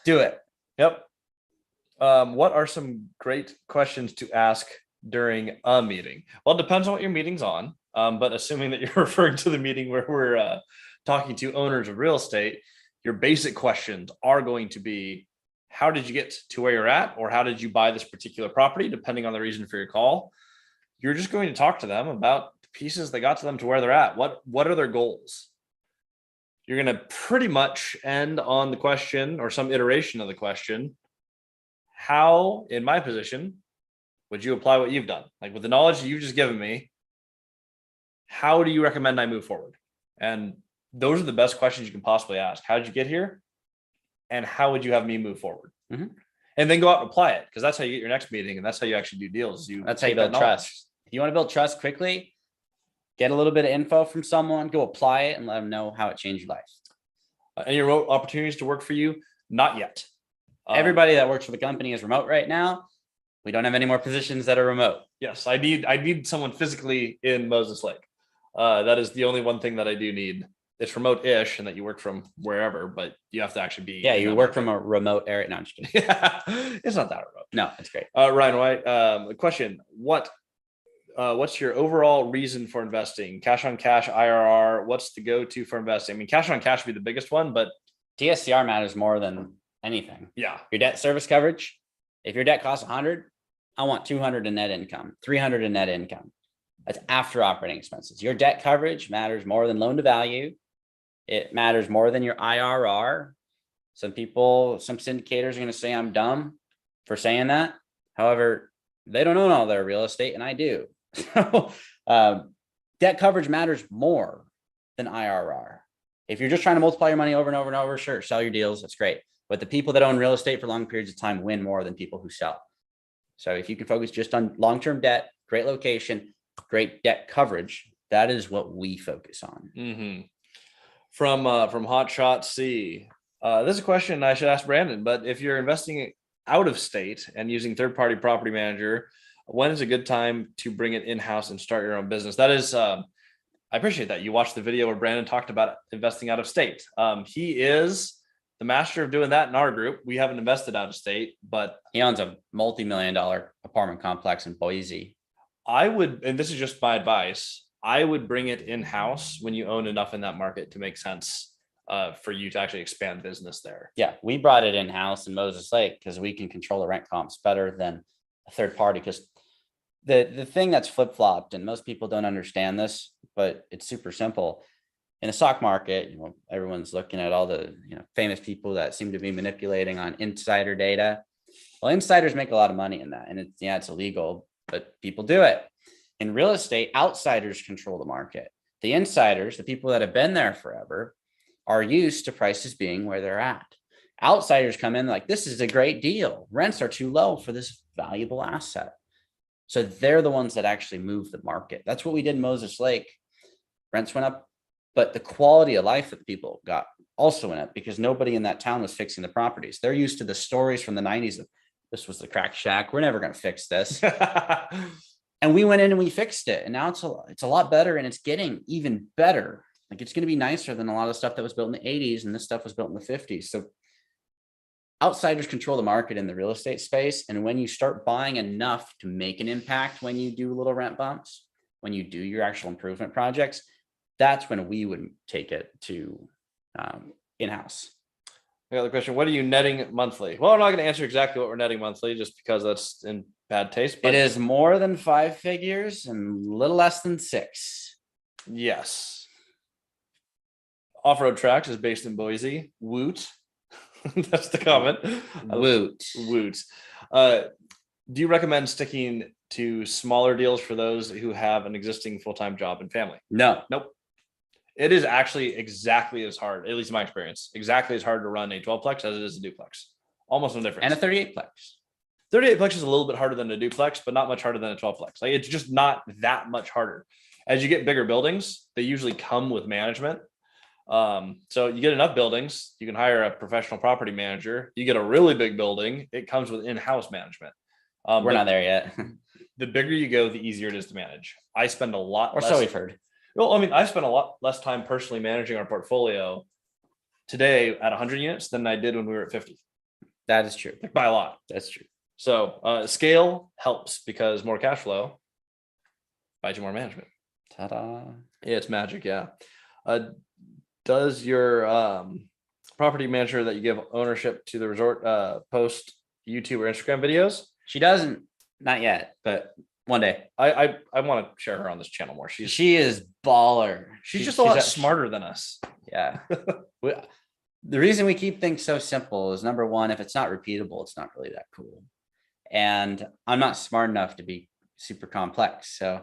Do it. Yep. What are some great questions to ask during a meeting? Well, it depends on what your meeting's on. But assuming that you're referring to the meeting where we're talking to owners of real estate, your basic questions are going to be, how did you get to where you're at? Or how did you buy this particular property? Depending on the reason for your call, you're just going to talk to them about the pieces that got to them to where they're at. What are their goals? You're going to pretty much end on the question or some iteration of the question. How, in my position, would you apply what you've done? Like with the knowledge that you've just given me, how do you recommend I move forward? And those are the best questions you can possibly ask. How did you get here? And how would you have me move forward? Mm-hmm. And then go out and apply it, because that's how you get your next meeting, and that's how you actually do deals. That's how you build trust. If you want to build trust quickly, get a little bit of info from someone, go apply it, and let them know how it changed your life. Any remote opportunities to work for you? Not yet. Everybody that works for the company is remote right now. We don't have any more positions that are remote. Yes, I need someone physically in Moses Lake. That is the only one thing that I do need. It's remote-ish, and that you work from wherever, but you have to actually be. Yeah, you work from a remote area. No, I'm just kidding. Yeah, it's not that remote. No, it's great. Ryan White, a question: what's your overall reason for investing? Cash on cash, IRR. What's the go-to for investing? I mean, cash on cash would be the biggest one, but DSCR matters more than anything. Yeah, your debt service coverage. If your debt costs 100, I want 200 in net income, 300 in net income. That's after operating expenses. Your debt coverage matters more than loan to value. It matters more than your IRR. Some syndicators are going to say I'm dumb for saying that. However, they don't own all their real estate, and I do. So debt coverage matters more than IRR. If you're just trying to multiply your money over and over and over, sure, sell your deals. That's great. But the people that own real estate for long periods of time win more than people who sell. So if you can focus just on long-term debt, great location, great debt coverage, that is what we focus on. Mm-hmm. From Hot Shot C, this is a question I should ask Brandon, but if you're investing out of state and using third-party property manager, when is a good time to bring it in-house and start your own business? That is, I appreciate that. You watched the video where Brandon talked about investing out of state. He is the master of doing that in our group. We haven't invested out of state, but he owns a multi-million-dollar apartment complex in Boise. I would, and this is just my advice, I would bring it in-house when you own enough in that market to make sense for you to actually expand business there. Yeah, we brought it in-house in Moses Lake because we can control the rent comps better than a third party. Because the thing that's flip-flopped, and most people don't understand this, but it's super simple. In the stock market, everyone's looking at all the famous people that seem to be manipulating on insider data. Well, insiders make a lot of money in that, and it's illegal, but people do it. In real estate, outsiders control the market. The insiders, the people that have been there forever, are used to prices being where they're at. Outsiders come in like, this is a great deal. Rents are too low for this valuable asset. So they're the ones that actually move the market. That's what we did in Moses Lake. Rents went up, but the quality of life that the people got also went up because nobody in that town was fixing the properties. They're used to the stories from the 90s of this was the crack shack. We're never going to fix this. And we went in and we fixed it. And now it's a lot better, and it's getting even better. Like it's going to be nicer than a lot of stuff that was built in the 80s, and this stuff was built in the 50s. So outsiders control the market in the real estate space. And when you start buying enough to make an impact, when you do little rent bumps, when you do your actual improvement projects, that's when we would take it to in-house. I got the question. What are you netting monthly? Well, I'm not going to answer exactly what we're netting monthly just because that's in bad taste. But it is more than 5 figures and a little less than 6. Yes. Off-road Tracks is based in Boise. Woot. That's the comment. Woot. Woot. Do you recommend sticking to smaller deals for those who have an existing full-time job and family? No. Nope. It is actually exactly as hard, at least in my experience, exactly as hard to run a 12-plex as it is a duplex. Almost no difference. And a 38-plex. 38-plex is a little bit harder than a duplex, but not much harder than a 12-plex. Like it's just not that much harder. As you get bigger buildings, they usually come with management. So you get enough buildings, you can hire a professional property manager. You get a really big building, it comes with in-house management. We're not there yet. The bigger you go, the easier it is to manage. I spend a lot Or less. so we've heard. Well, I mean, I spent a lot less time personally managing our portfolio today at 100 units than I did when we were at 50. That is true. Like by a lot. That's true. So scale helps because more cash flow buys you more management. Ta-da. Yeah, it's magic. Yeah. Does your property manager that you give ownership to the resort post YouTube or Instagram videos? She doesn't, not yet, but one day. I want to share her on this channel more. She is baller. She's just a lot smarter than us. Yeah. The reason we keep things so simple is, number one, if it's not repeatable, it's not really that cool. And I'm not smart enough to be super complex. So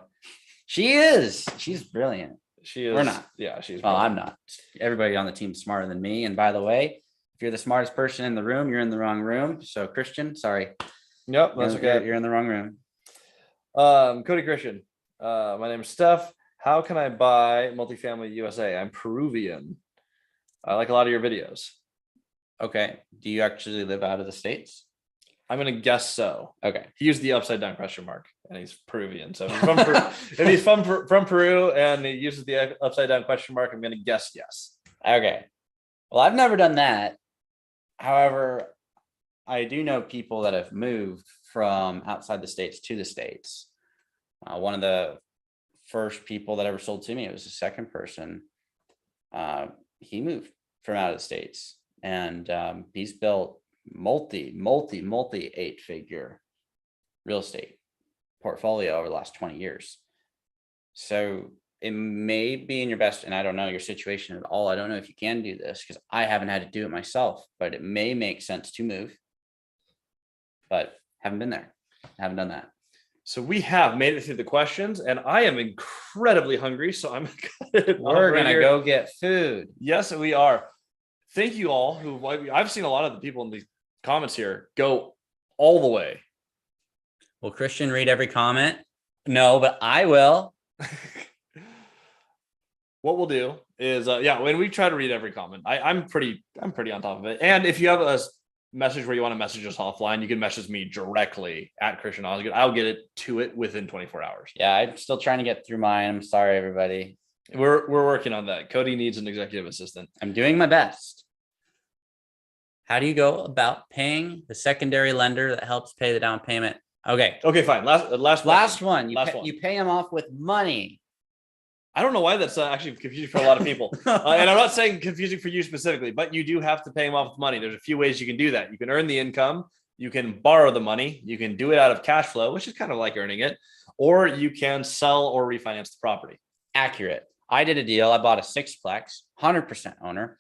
she's brilliant. She is. We're not. Yeah, she's. Well, brilliant. I'm not. Everybody on the team is smarter than me. And by the way, if you're the smartest person in the room, you're in the wrong room. So Christian, sorry. Yep, that's okay. You're in the wrong room. Cody Christian. My name is Steph. How can I buy multifamily USA? I'm Peruvian. I like a lot of your videos. Okay. Do you actually live out of the States? I'm gonna guess so. Okay. He used the upside down question mark, and he's Peruvian. So if he's from Peru and he uses the upside down question mark, I'm gonna guess yes. Okay. Well, I've never done that. However, I do know people that have moved from outside the States to the States. One of the first people that ever sold to me, it was the second person. He moved from out of the States, and he's built multi 8-figure real estate portfolio over the last 20 years. So it may be in your best, and I don't know your situation at all. I don't know if you can do this because I haven't had to do it myself, but it may make sense to move. But haven't been there. Haven't done that. So we have made it through the questions, and I am incredibly hungry. So I'm we're gonna go get food. Yes, we are. Thank you all who I've seen a lot of the people in the comments here go all the way. Will Christian read every comment? No, but I will. What we'll do is when we try to read every comment, I'm pretty on top of it. And if you have a message where you want to message us offline, you can message me directly at Christian Osgood. I'll get it to it within 24 hours. Yeah, I'm still trying to get through mine. I'm sorry, everybody. We're working on that. Cody needs an executive assistant. I'm doing my best. How do you go about paying the secondary lender that helps pay the down payment? Okay, fine. Last one. You pay them off with money. I don't know why that's actually confusing for a lot of people. And I'm not saying confusing for you specifically, but you do have to pay them off with money. There's a few ways you can do that. You can earn the income. You can borrow the money. You can do it out of cash flow, which is kind of like earning it. Or you can sell or refinance the property. Accurate. I did a deal. I bought a 6-plex, 100% owner.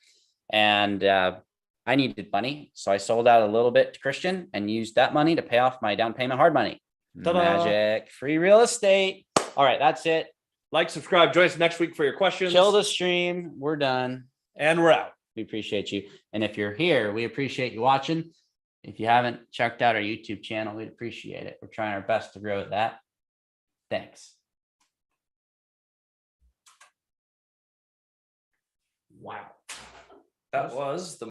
And I needed money. So I sold out a little bit to Christian and used that money to pay off my down payment hard money. Ta-da. Magic. Free real estate. All right, that's it. Like, subscribe, join us next week for your questions. Kill the stream. We're done. And we're out. We appreciate you. And if you're here, we appreciate you watching. If you haven't checked out our YouTube channel, we'd appreciate it. We're trying our best to grow that. Thanks. Wow. That was the